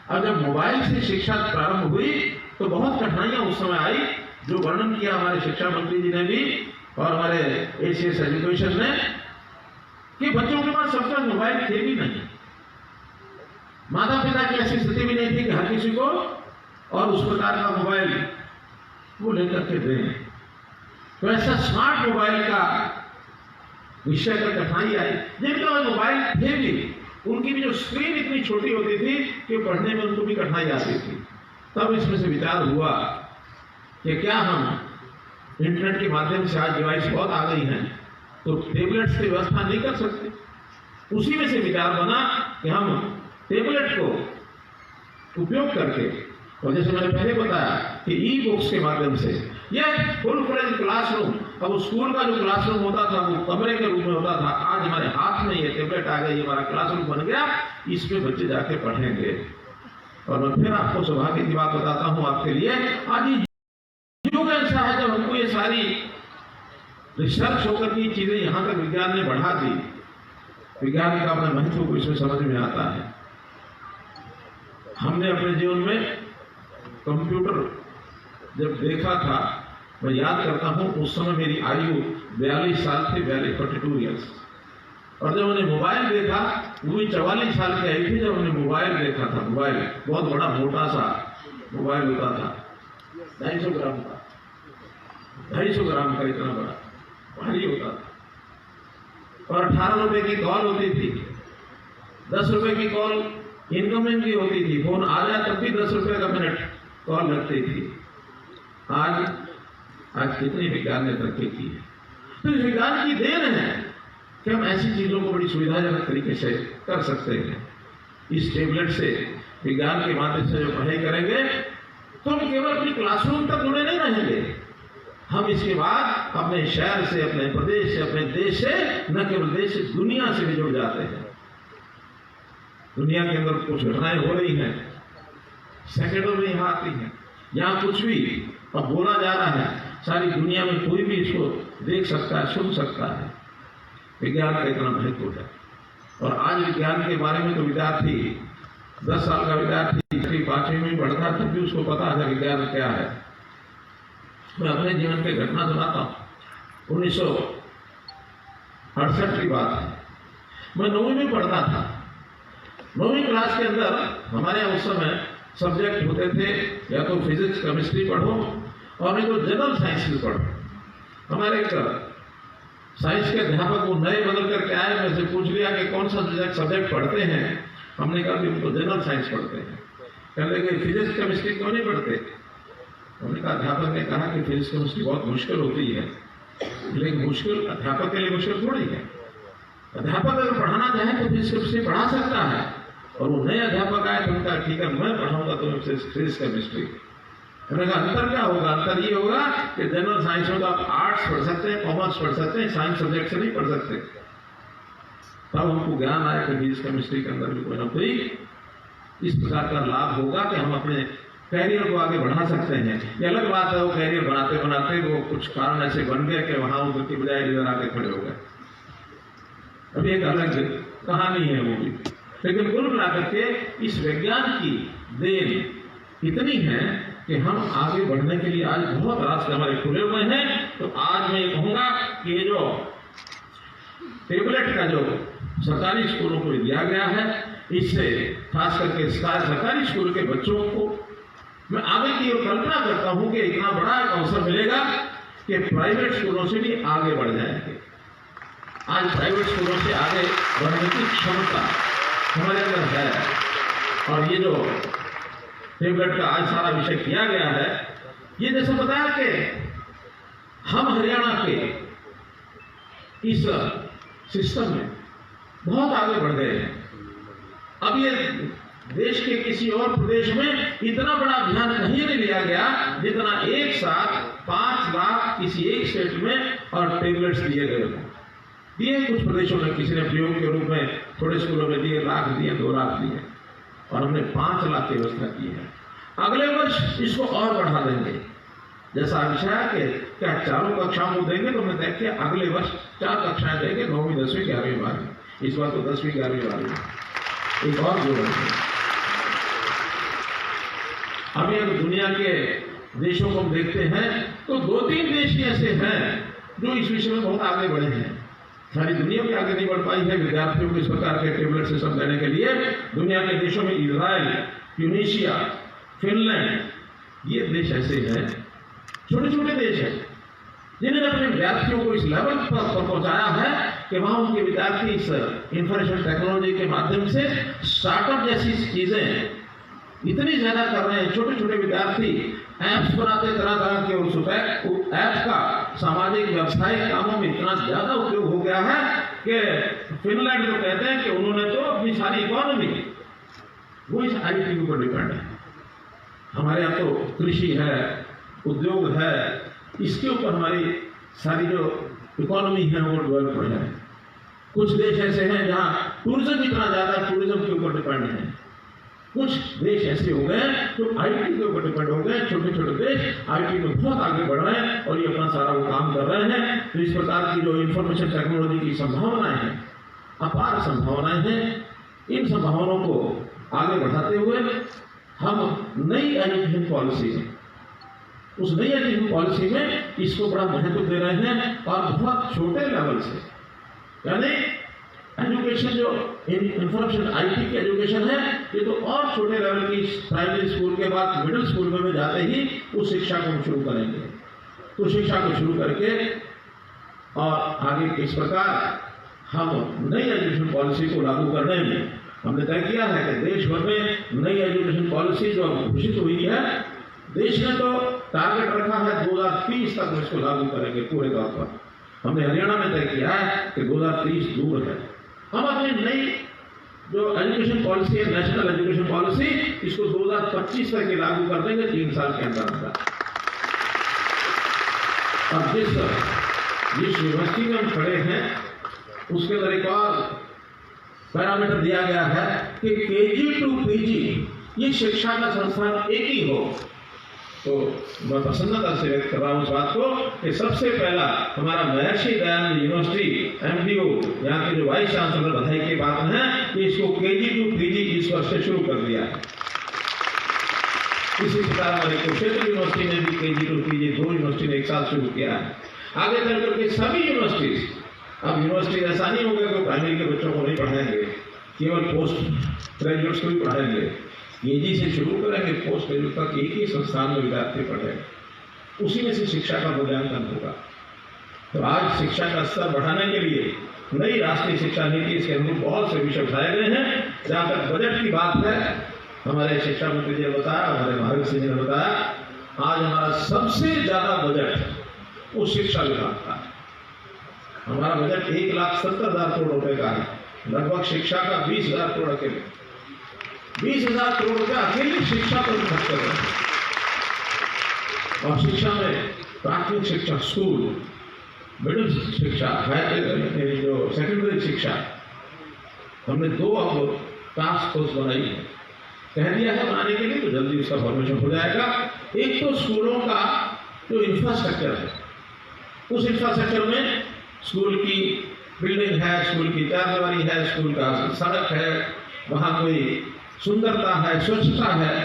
और जब मोबाइल से शिक्षा प्रारंभ हुई तो बहुत कठिनाइयां उस समय आई, जो वर्णन किया हमारे शिक्षा मंत्री जी ने भी और हमारे एसीएस एजुकेशन ने, कि बच्चों के पास सबका मोबाइल थे भी नहीं, माता पिता की ऐसी स्थिति भी नहीं थी कि हर किसी को और उस प्रकार का मोबाइल वो लेकर के दें। तो ऐसा स्मार्ट मोबाइल का विषय पर कठिनाई आई। जिनके मोबाइल थे भी उनकी भी जो स्क्रीन इतनी छोटी होती थी कि पढ़ने में उनको भी कठिनाई आती थी। तब इसमें से विचार हुआ कि क्या हम इंटरनेट के माध्यम से, आज डिवाइस बहुत आ गई हैं, तो टेबलेट्स की व्यवस्था नहीं कर सकते। उसी में से विचार बना कि हम टेबलेट को उपयोग करके, और जैसे मैंने पहले बताया कि ई बुक्स के माध्यम से यह फुल फ्लेज क्लासरूम, अब स्कूल का जो क्लासरूम होता था वो कमरे के रूप में होता था, आज हमारे हाथ में ये टेबलेट आ गई, हमारा क्लासरूम बन गया, इसमें बच्चे जाके पढ़ेंगे। और मैं फिर आपको सौभाग्य की बात बताता हूं आपके लिए, आज युग ऐसा है जब हमको ये सारी रिसर्च होकर की चीजें यहां तक विज्ञान ने बढ़ा दी विज्ञान का अपना महत्व को इसमें समझ में आता है। हमने अपने जीवन में कंप्यूटर जब देखा था, मैं याद करता हूं उस समय मेरी आयु 42 साल थी, 42 ईयर्स। और जब मैंने मोबाइल देखा वो भी 44 साल की आई थी जब मैंने मोबाइल देखा था। मोबाइल बहुत बड़ा मोटा सा मोबाइल होता था, 250 ग्राम का, 250 ग्राम का, इतना बड़ा भारी होता था। और 18 रुपए की कॉल होती थी, 10 रुपए की कॉल इनकमिंग की होती थी, फोन आ जाए तब भी 10 रुपए का मिनट कॉल लगती थी। आज कितनी विज्ञान ने तरक्की की है। तो इस विज्ञान की देन है कि हम ऐसी चीजों को बड़ी सुविधाजनक तरीके से कर सकते हैं। इस टेबलेट से विज्ञान के माध्यम से जो पढ़ाई करेंगे तो हम केवल अपनी क्लासरूम तक जुड़े नहीं रहेंगे, हम इसके बाद अपने शहर से, अपने प्रदेश से, अपने देश से, न केवल देश से, दुनिया से भी जुड़ जाते हैं। दुनिया के अंदर कुछ घटनाएं हो रही हैं, सेकेंडों में यहाँ आती हैं। यहाँ कुछ भी अब बोला जा रहा है, सारी दुनिया में कोई भी इसको देख सकता है, सुन सकता है। विज्ञान का इतना महत्व है। और आज विज्ञान के बारे में तो विद्यार्थी 10 साल का विद्यार्थी 5वीं में पढ़ता तब भी उसको पता है विज्ञान क्या है। मैं अपने जीवन की घटना सुनाता हूँ। 1968 की बात है, मैं 9वीं में पढ़ता था। 9वीं क्लास के अंदर हमारे यहाँ उस समय सब्जेक्ट होते थे, या तो फिजिक्स केमिस्ट्री पढ़ो और नहीं तो जनरल साइंस भी पढ़ो। हमारे एक साइंस के अध्यापक वो नए बदल करके आए, मैं से पूछ लिया कि कौन सा सब्जेक्ट पढ़ते हैं। हमने कहा कि उनको जनरल साइंस पढ़ते हैं। कहने लगे फिजिक्स केमिस्ट्री क्यों नहीं पढ़ते? हमने कहा, अध्यापक ने कहा कि फिजिक्स केमिस्ट्री बहुत मुश्किल होती है। लेकिन मुश्किल अध्यापक के लिए मुश्किल थोड़ी है। अध्यापक अगर पढ़ाना चाहे तो फिजिक्स केमिस्ट्री पढ़ा सकता है। और वो नए अध्यापक आए तो उनका ठीक है मैं पढ़ाऊंगा तुम्हें फिजिक्स केमिस्ट्री। मैंने कहा अंतर क्या होगा? अंतर ये होगा कि जनरल साइंस में तो आप आर्ट्स पढ़ सकते हैं, कॉमर्स पढ़ सकते हैं, साइंस सब्जेक्ट से नहीं पढ़ सकते। तब हमको ज्ञान आया कि फिजिक्स केमिस्ट्री के अंदर भी कोई ना कोई इस प्रकार का लाभ होगा कि हम अपने कैरियर को आगे बढ़ा सकते हैं। ये अलग बात है वो कैरियर बनाते बनाते वो कुछ कारण ऐसे बन गए कि वहां उधर की बजाय इधर आके खड़े हो गए। अभी एक अलग कहानी है वो भी। लेकिन कुल मिलाकर के इस विज्ञान की देन इतनी है कि हम आगे बढ़ने के लिए आज बहुत रास्ते हमारे खुले हुए हैं। तो आज मैं ये कहूंगा कि ये जो टेबलेट का जो सरकारी स्कूलों को दिया गया है, इससे खास करके सरकारी स्कूल के बच्चों को मैं आगे की कल्पना करता हूं कि इतना बड़ा एक अवसर मिलेगा कि प्राइवेट स्कूलों से भी आगे बढ़ जाएंगे। आज प्राइवेट स्कूलों से आगे बढ़ने की क्षमता हमारे अंदर है। और ये जो टेबलेट का आज सारा विषय किया गया है, ये जैसे बताया कि हम हरियाणा के इस सिस्टम में बहुत आगे बढ़ गए हैं। अब ये देश के किसी और प्रदेश में इतना बड़ा अभियान नहीं लिया गया जितना एक साथ 5 लाख किसी एक स्टेट में और टेबलेट्स दिए गए हैं। दिए कुछ प्रदेशों में, किसी ने प्रयोग के रूप में थोड़े स्कूलों में दिए, लाख दिए, 2 लाख दिए, और हमने 5 लाख की व्यवस्था की है। अगले वर्ष इसको और बढ़ा देंगे। जैसा विषय है कि क्या 4 कक्षाओं को देंगे, तो मैं देखिए अगले वर्ष 4 कक्षाएं देंगे, 9वीं 10वीं 11वीं 12वीं। इस बार तो 10वीं 11वीं 12वीं एक और जोड़ है। अभी अगर दुनिया के देशों को हम देखते हैं तो 2-3 देश ऐसे हैं जो इस विषय में बहुत आगे बढ़े हैं। सारी दुनिया में आगे नहीं बढ़ पाई है विद्यार्थियों को इस प्रकार के टेबलेट सिस्टम देने के लिए। दुनिया के देशों में इजराइल, ट्यूनीशिया, फिनलैंड, ये देश ऐसे हैं, छोटे छोटे देश हैं, जिन्होंने अपने विद्यार्थियों को इस लेवल पर पहुंचाया है कि वहां उनके विद्यार्थी इस इंफॉर्मेशन टेक्नोलॉजी के माध्यम से स्टार्टअप जैसी चीजें इतनी ज्यादा कर रहे हैं। छोटे छोटे विद्यार्थी ऐप्स बनाते तरह तरह के, उस ऐप्स का सामाजिक व्यवसायिक कामों में इतना ज्यादा उपयोग हो गया है कि फिनलैंड जो कहते हैं कि उन्होंने तो अपनी सारी इकोनॉमी वो इस IT के ऊपर डिपेंड है। हमारे यहाँ तो कृषि है, उद्योग है, इसके ऊपर हमारी सारी जो इकोनॉमी है वो डेवलप है। कुछ देश ऐसे हैं जहाँ टूरिज्म इतना ज्यादा टूरिज्म के ऊपर डिपेंड है। कुछ देश ऐसे हो गए जो IT के ऊपर डिपेंड हो गए। छोटे छोटे देश IT में बहुत आगे बढ़ रहे हैं और ये अपना सारा वो काम कर रहे हैं। तो इस प्रकार की जो इंफॉर्मेशन टेक्नोलॉजी की संभावनाएं हैं अपार संभावनाएं हैं। इन संभावनाओं को आगे बढ़ाते हुए हम नई एजुकेशन पॉलिसी में, उस नई एजुकेशन पॉलिसी में इसको बड़ा महत्व दे रहे हैं और बहुत छोटे लेवल से, यानी एजुकेशन जो इंफॉर्मेशन आईटी की एजुकेशन है, ये तो और छोटे लेवल की प्राइमरी स्कूल के बाद मिडिल स्कूल में जाते ही उस शिक्षा को हम शुरू करेंगे। तो शिक्षा को शुरू करके और आगे इस प्रकार हम नई एजुकेशन पॉलिसी को लागू करने में हमने तय किया है कि देश भर में नई एजुकेशन पॉलिसी जो घोषित हुई है, देश ने तो टारगेट रखा है 2030 तक इसको लागू करेंगे पूरे तौर पर। हमने हरियाणा में तय किया है कि 2030 दूर है। हम अपनी नई जो एजुकेशन पॉलिसी है, नेशनल एजुकेशन पॉलिसी, इसको 2025 तक ही लागू कर देंगे, 3 साल के अंदर। और जिस यूनिवर्सिटी में हम खड़े हैं उसके अंदर एक और पैरामीटर दिया गया है कि केजी टू पीजी ये शिक्षा का संस्थान एक ही हो। तो मैं प्रसन्नता से व्यक्त कर रहा हूं इस बात को कि सबसे पहला हमारा महर्षि दयानंद यूनिवर्सिटी एमडीयू यहाँ के जो वाइस चांसलर बधाई की बात है कि इसको केजी टू पीजी इस वर्ष से शुरू कर दिया है। इसी प्रकार हमारी कुरुक्षेत्र यूनिवर्सिटी ने भी केजी टू पीजी 2 यूनिवर्सिटी ने एक साथ शुरू किया है। आगे चल करके सभी यूनिवर्सिटीज, अब यूनिवर्सिटी ऐसा नहीं होगा कि प्राइमरी के बच्चों को नहीं पढ़ाएंगे, केवल पोस्ट ग्रेजुएट्स को ही पढ़ाएंगे। केजी से शुरू करेंगे, पोस्ट ग्रेजुएट तक एक ही संस्थान में विद्यार्थी पढ़ेंगे, उसी में से शिक्षा का मूल्यांकन होगा। तो आज शिक्षा का स्तर बढ़ाने के लिए नई राष्ट्रीय शिक्षा नीति, इसके अनुरूप बहुत से विषय उठाए गए हैं। जहाँ तक बजट की बात है, हमारे शिक्षा मंत्री जी ने बताया, हमारे महावीर सिंह जी ने बताया, आज हमारा सबसे ज्यादा बजट उस शिक्षा विभाग का। हमारा बजट 1,70,000 करोड़ रुपए का है। लगभग शिक्षा का 20,000 करोड़ अकेले, 20,000 करोड़ रुपए अकेले शिक्षा पर खर्च कर रहे हैं। और शिक्षा में प्राथमिक शिक्षा, स्कूल, मिडिल शिक्षा, जो सेकेंडरी शिक्षा, हमने 2 अब टास्क फोर्स बनाई है, कह दिया है बनाने के लिए, तो जल्दी उसका फॉर्मेशन हो जाएगा। एक तो स्कूलों का जो इंफ्रास्ट्रक्चर है, उस इंफ्रास्ट्रक्चर में स्कूल की बिल्डिंग है, स्कूल की चारदीवारी है, स्कूल का सड़क है, वहाँ कोई सुंदरता है, स्वच्छता है,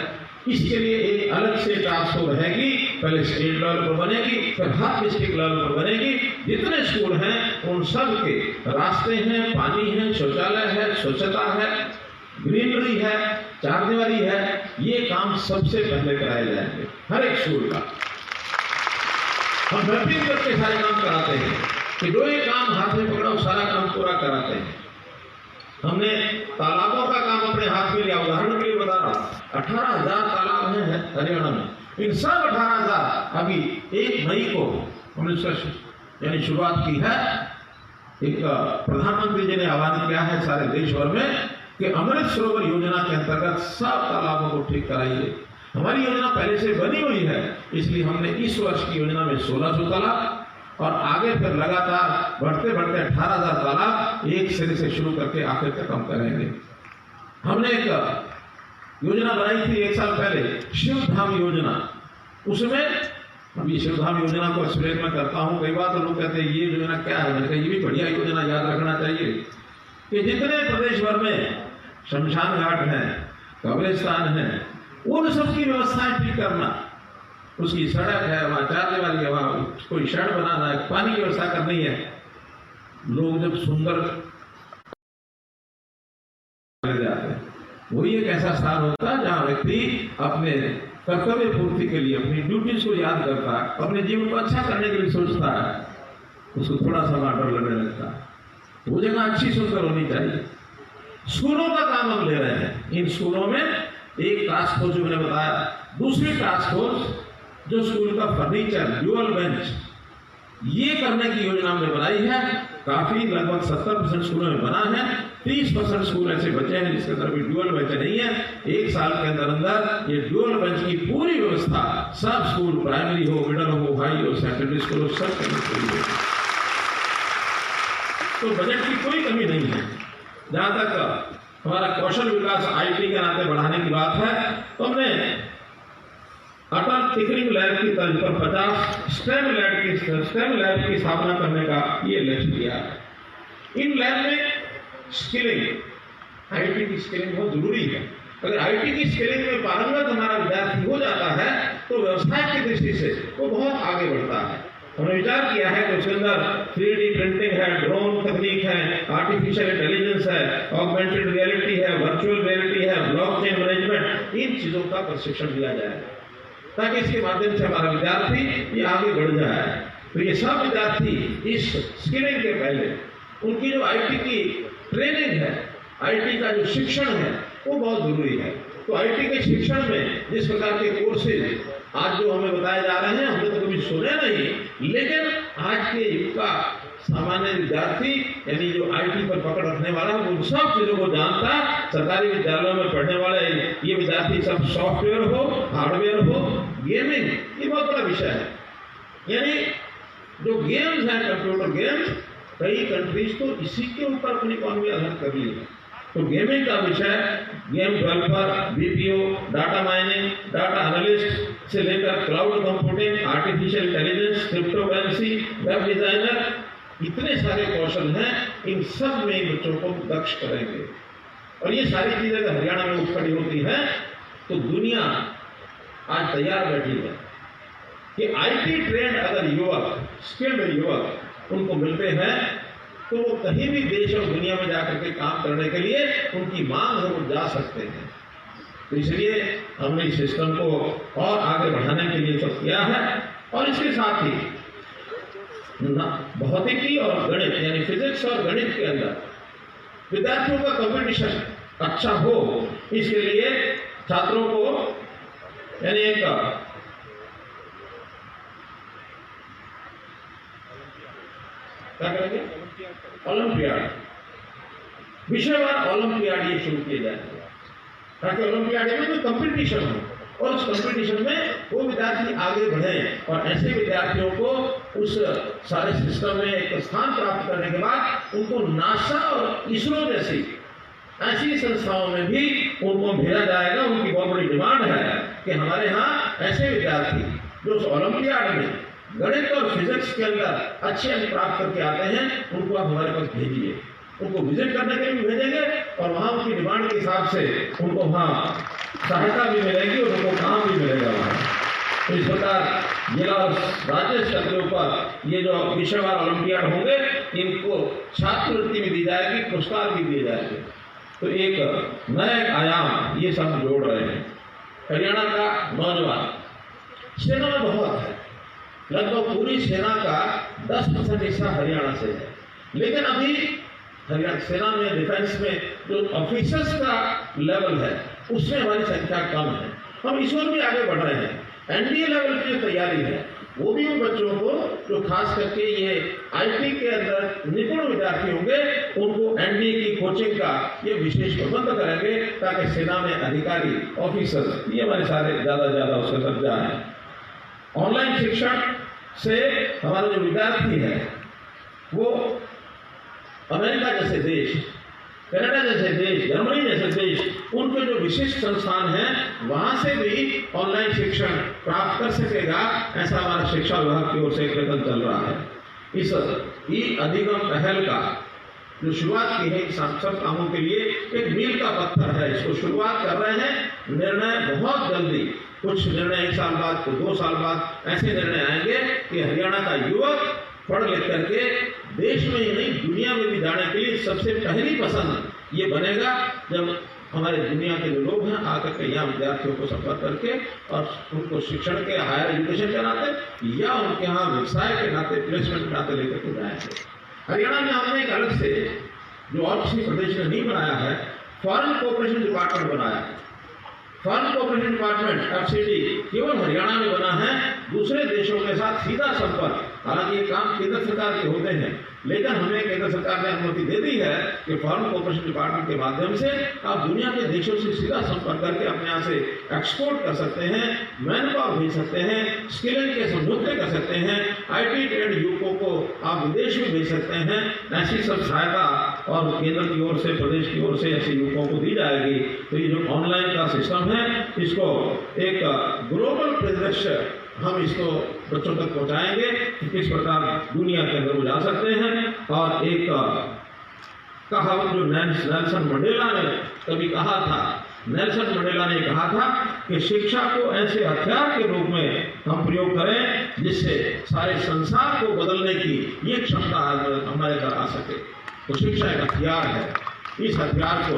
इसके लिए एक अलग से टास्क फोर्स रहेगी। पहले स्टेट लेवल पर बनेगी, फिर हर डिस्ट्रिक्ट लेवल पर बनेगी। जितने स्कूल हैं उन सब के रास्ते हैं, पानी है, शौचालय है, स्वच्छता है, ग्रीनरी है, चारदीवारी है, ये काम सबसे पहले कराए जाएंगे हर एक स्कूल का। हम मैपिंग करके सारे काम कराते हैं कि जो ये काम हाथ में पकड़ा सारा काम पूरा कराते हैं। हमने तालाबों का काम अपने हाथ में लिया। उदाहरण के लिए बता रहा हूं, 18,000 तालाब हैं हरियाणा में। इन सब 18,000 अभी 1 मई को हमने उसका यानी शुरुआत की है। एक प्रधानमंत्री जी ने आह्वान किया है सारे देश भर में कि अमृत सरोवर योजना के अंतर्गत सब तालाबों को ठीक कराइए। हमारी योजना पहले से बनी हुई है, इसलिए हमने इस वर्ष की योजना में 1600 तालाब और आगे फिर लगातार बढ़ते बढ़ते 18,000 तालाब एक सिरे से शुरू करके आखिर तक हम करेंगे। हमने एक योजना बनाई थी 1 साल पहले, शिवधाम योजना। उसमें अभी शिवधाम योजना को एक्सप्लेन मैं करता हूँ। कई बार तो लोग कहते हैं ये योजना क्या है, मैंने कहा ये भी बढ़िया योजना, याद रखना चाहिए कि जितने प्रदेश भर में शमशान घाट है, कब्रिस्तान है, उन सबकी व्यवस्थाएं ठीक करना। उसकी सड़क है, वहाँ चारदीवारी है, वहाँ कोई शेड बनाना है, पानी की व्यवस्था करनी है। लोग जब सुंदर जाते हैं, वही एक ऐसा स्थान होता है जहाँ व्यक्ति अपने कर्तव्य पूर्ति के लिए अपनी ड्यूटीज को याद करता है, अपने जीवन को अच्छा करने के लिए सोचता है, उसको थोड़ा सा डर लगने लगता है। वो जगह अच्छी सुंदर होनी चाहिए। स्कूलों का काम हम ले रहे हैं। इन स्कूलों में एक टास्क फोर्स जो मैंने बताया, दूसरी टास्क फोर्स जो स्कूल का फर्नीचर, ड्यूअल बेंच, ये करने की योजना हमने बनाई है। काफी लगभग 70% स्कूलों में बना है। 30% स्कूल ऐसे बचे हैं जिसके अंदर भी ड्यूअल बेंच नहीं है। 1 साल के अंदर अंदर ये ड्यूअल बेंच की पूरी व्यवस्था सब स्कूल, प्राइमरी हो, मिडिल हो, हाई हो, सेकेंडरी स्कूल हो, सब करने के लिए। तो बजट की कोई कमी नहीं है। जहां तक हमारा कौशल विकास आईटी के नाते बढ़ाने की बात है, तो हमने अटल टिकरिंग लैब की तर्ज पर 50 स्टेम लैब की स्थापना करने का ये लक्ष्य किया है। इन लैब में स्किलिंग, आईटी की स्किलिंग बहुत जरूरी है। अगर आईटी की स्किलिंग में पारंगत हमारा विद्यार्थी हो जाता है तो व्यवसाय की दृष्टि से वो बहुत आगे बढ़ता है। हमने विचार किया है कि उसके अंदर 3D प्रिंटिंग है, ड्रोन तकनीक है, आर्टिफिशियल इंटेलिजेंस है, ऑगमेंटेड रियलिटी है, वर्चुअल रियलिटी है, ब्लॉकचेन मैनेजमेंट, इन चीजों का प्रशिक्षण दिया जाए ताकि इसके माध्यम से हमारा विद्यार्थी ये आगे बढ़ जाए। तो ये सब विद्यार्थी इस स्किलिंग के पहले उनकी जो आईटी की ट्रेनिंग है, आईटी का जो शिक्षण है वो बहुत जरूरी है। तो आईटी के शिक्षण में जिस प्रकार के कोर्सेज आज जो हमें बताए जा रहे हैं हमने तो कभी सुने नहीं, लेकिन आज के युग का सामान्य विद्यार्थी यानी जो आईटी पर पकड़ रखने वाला है उन सब चीजों को जानता है। सरकारी विद्यालयों में पढ़ने वाले ये विद्यार्थी सब सॉफ्टवेयर हो, हार्डवेयर हो, गेमिंग, ये बहुत बड़ा विषय है। यानी जो गेम्स हैं, कंप्यूटर गेम्स, कई कंट्रीज तो इसी के ऊपर अपनी इकोनॉमी आधारित कर ली है। तो गेमिंग का विषय, game developer, BPO, data mining, data analyst से लेकर cloud computing, artificial intelligence, crypto currency, web designer, इतने सारे कौशल हैं। इन सब में बच्चों को दक्ष करेंगे और ये सारी चीजें अगर हरियाणा में उठ खड़ी होती हैं तो दुनिया आज तैयार बैठी है कि आईटी ट्रेंड अगर युवक, स्किल्ड युवक उनको मिलते हैं तो वो कहीं भी देश और दुनिया में जाकर के काम करने के लिए उनकी मांग है वो जा सकते हैं। तो इसलिए हमने इस सिस्टम को और आगे बढ़ाने के लिए सब किया है। और इसके साथ ही भौतिकी और गणित यानी फिजिक्स और गणित के अंदर विद्यार्थियों का कंपटीशन अच्छा हो, इसके लिए छात्रों को यानी एक क्या करेंगे, ओलंपियाड, विषयवार ओलंपियाड ये शुरू किए जाएंगे ताकि ओलंपियाड में कोई कंपटीशन हो और उस कंपटीशन में वो विद्यार्थी आगे बढ़े और ऐसे विद्यार्थियों को उस सारे सिस्टम में एक स्थान प्राप्त करने के बाद उनको नासा और इसरो जैसी ऐसी संस्थाओं में भी उनको भेजा जाएगा। उनकी बहुत बड़ी डिमांड है कि हमारे यहाँ ऐसे विद्यार्थी जो उस ओलंपियाड में गणित और फिजिक्स के अंदर अच्छे अंक प्राप्त करके आते हैं उनको आप हमारे पास भेजिए। उनको विजिट करने के लिए भी भेजेंगे और वहाँ उनकी डिमांड के हिसाब से उनको वहाँ सहायता भी मिलेगी और उनको काम भी मिलेगा वहाँ। तो इस प्रकार जिला और राज्य स्तर के ऊपर ये जो विषयवार ओलंपियाड होंगे इनको छात्रवृत्ति भी दी जाएगी, पुरस्कार भी दिए जाएंगे। तो एक नया आयाम ये सब जोड़ रहे हैं। हरियाणा का नौजवान सेना में बहुत है, लगभग पूरी सेना का 10% हिस्सा हरियाणा से है, लेकिन अभी हरियाणा सेना में डिफेंस में जो ऑफिसर्स का लेवल है उसमें हमारी संख्या कम है। हम इस ओर भी आगे बढ़ रहे हैं। एनडीए लेवल की जो तैयारी है वो भी उन बच्चों को जो खास करके ये आईटी के अंदर निपुण विद्यार्थी होंगे उनको एनडीए की कोचिंग का ये विशेष प्रबंध करेंगे ताकि सेना में अधिकारी, ऑफिसर ये हमारे सारे ज्यादा से ज्यादा उसका सब जाए। ऑनलाइन शिक्षण से हमारे जो विद्यार्थी है वो अमेरिका जैसे देश, कनाडा जैसे देश, जर्मनी जैसे देश, उनके जो विशिष्ट संस्थान हैं वहां से भी ऑनलाइन शिक्षण प्राप्त कर सकेगा, ऐसा हमारा शिक्षा विभाग की ओर से प्रयत्न चल रहा है। इस ई अधिगम पहल का जो शुरुआत की है सब कामों के लिए एक मील का पत्थर है। इसको शुरुआत कर रहे हैं, निर्णय बहुत जल्दी, कुछ निर्णय 1 साल बाद, कुछ 2 साल बाद ऐसे निर्णय आएंगे कि हरियाणा का युवक पढ़ लिख करके देश में ही नहीं दुनिया में भी जाने के लिए सबसे पहली पसंद ये बनेगा जब हमारे दुनिया के जो लोग हैं आकर के यहाँ विद्यार्थियों को संपर्क करके और उनको शिक्षण के हायर एजुकेशन के नाते या उनके यहाँ व्यवसाय के नाते, प्लेसमेंट के नाते लेकर के जाएंगे। हरियाणा में हमने एक अलग से जो और किसी प्रदेश ने नहीं बनाया है, फॉरेन कोऑपरेशन डिपार्टमेंट बनाया है। फॉरेन कोऑपरेशन डिपार्टमेंट FCD केवल हरियाणा में बना है, दूसरे देशों के साथ सीधा संपर्क। हालांकि ये काम केंद्र सरकार के होते हैं, लेकिन हमें केंद्र सरकार ने अनुमति दे दी है कि फॉरेन कोऑपरेशन डिपार्टमेंट के माध्यम से आप दुनिया के देशों से सीधा संपर्क करके अपने यहाँ से एक्सपोर्ट कर सकते हैं, मैन पावर भेज सकते हैं, स्किलिंग के समझौते कर सकते हैं, IT ट्रेड युवकों को आप विदेश में भेज सकते हैं। ऐसी सब सहायता और केंद्र की ओर से, प्रदेश की ओर से ऐसे युवकों को दी जाएगी। तो ये जो ऑनलाइन का सिस्टम है इसको एक ग्लोबल परिदृश्य हम इसको बच्चों तक पहुंचाएंगे कि किस प्रकार दुनिया के अंदर वो जा सकते हैं और एक कहावत जो नेल्सन मंडेला ने कभी कहा था, नेल्सन मंडेला ने कहा था कि शिक्षा को ऐसे हथियार के रूप में हम प्रयोग करें जिससे सारे संसार को बदलने की ये क्षमता हमारे अंदर आ सके। तो शिक्षा एक हथियार है, इस हथियार को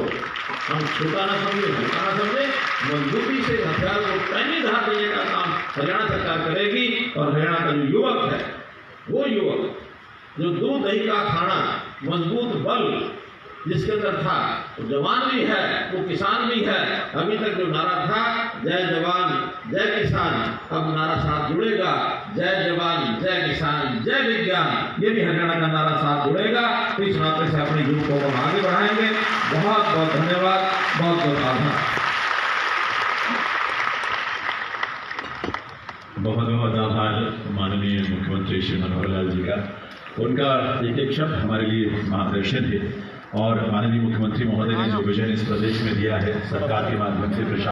हम छोटा ना समझे, हल्का ना समझे, मजबूती से हथियार को पैनी धार देने का काम हरियाणा सरकार करेगी। और हरियाणा का जो युवक है, वो युवक जो दूध दही का खाना, मजबूत बल जिसके अंदर था, वो जवान भी है, वो किसान भी है। अभी तक जो नारा था जय जवान जय किसान, अब नारा साथ जुड़ेगा जय जवान जय किसान जय विज्ञान, ये भी हरियाणा का नारा साथ जुड़ेगा। तो इस नाते से अपने युवकों को हम आगे बढ़ाएंगे। बहुत बहुत धन्यवाद, बहुत बहुत आभार। बहुत बहुत आभार माननीय मुख्यमंत्री श्री मनोहर लाल जी का। उनका एक एक शब्द हमारे लिए मार्गदर्शन है और माननीय मुख्यमंत्री महोदय ने जो विजन इस प्रदेश में दिया है सरकार के माध्यम से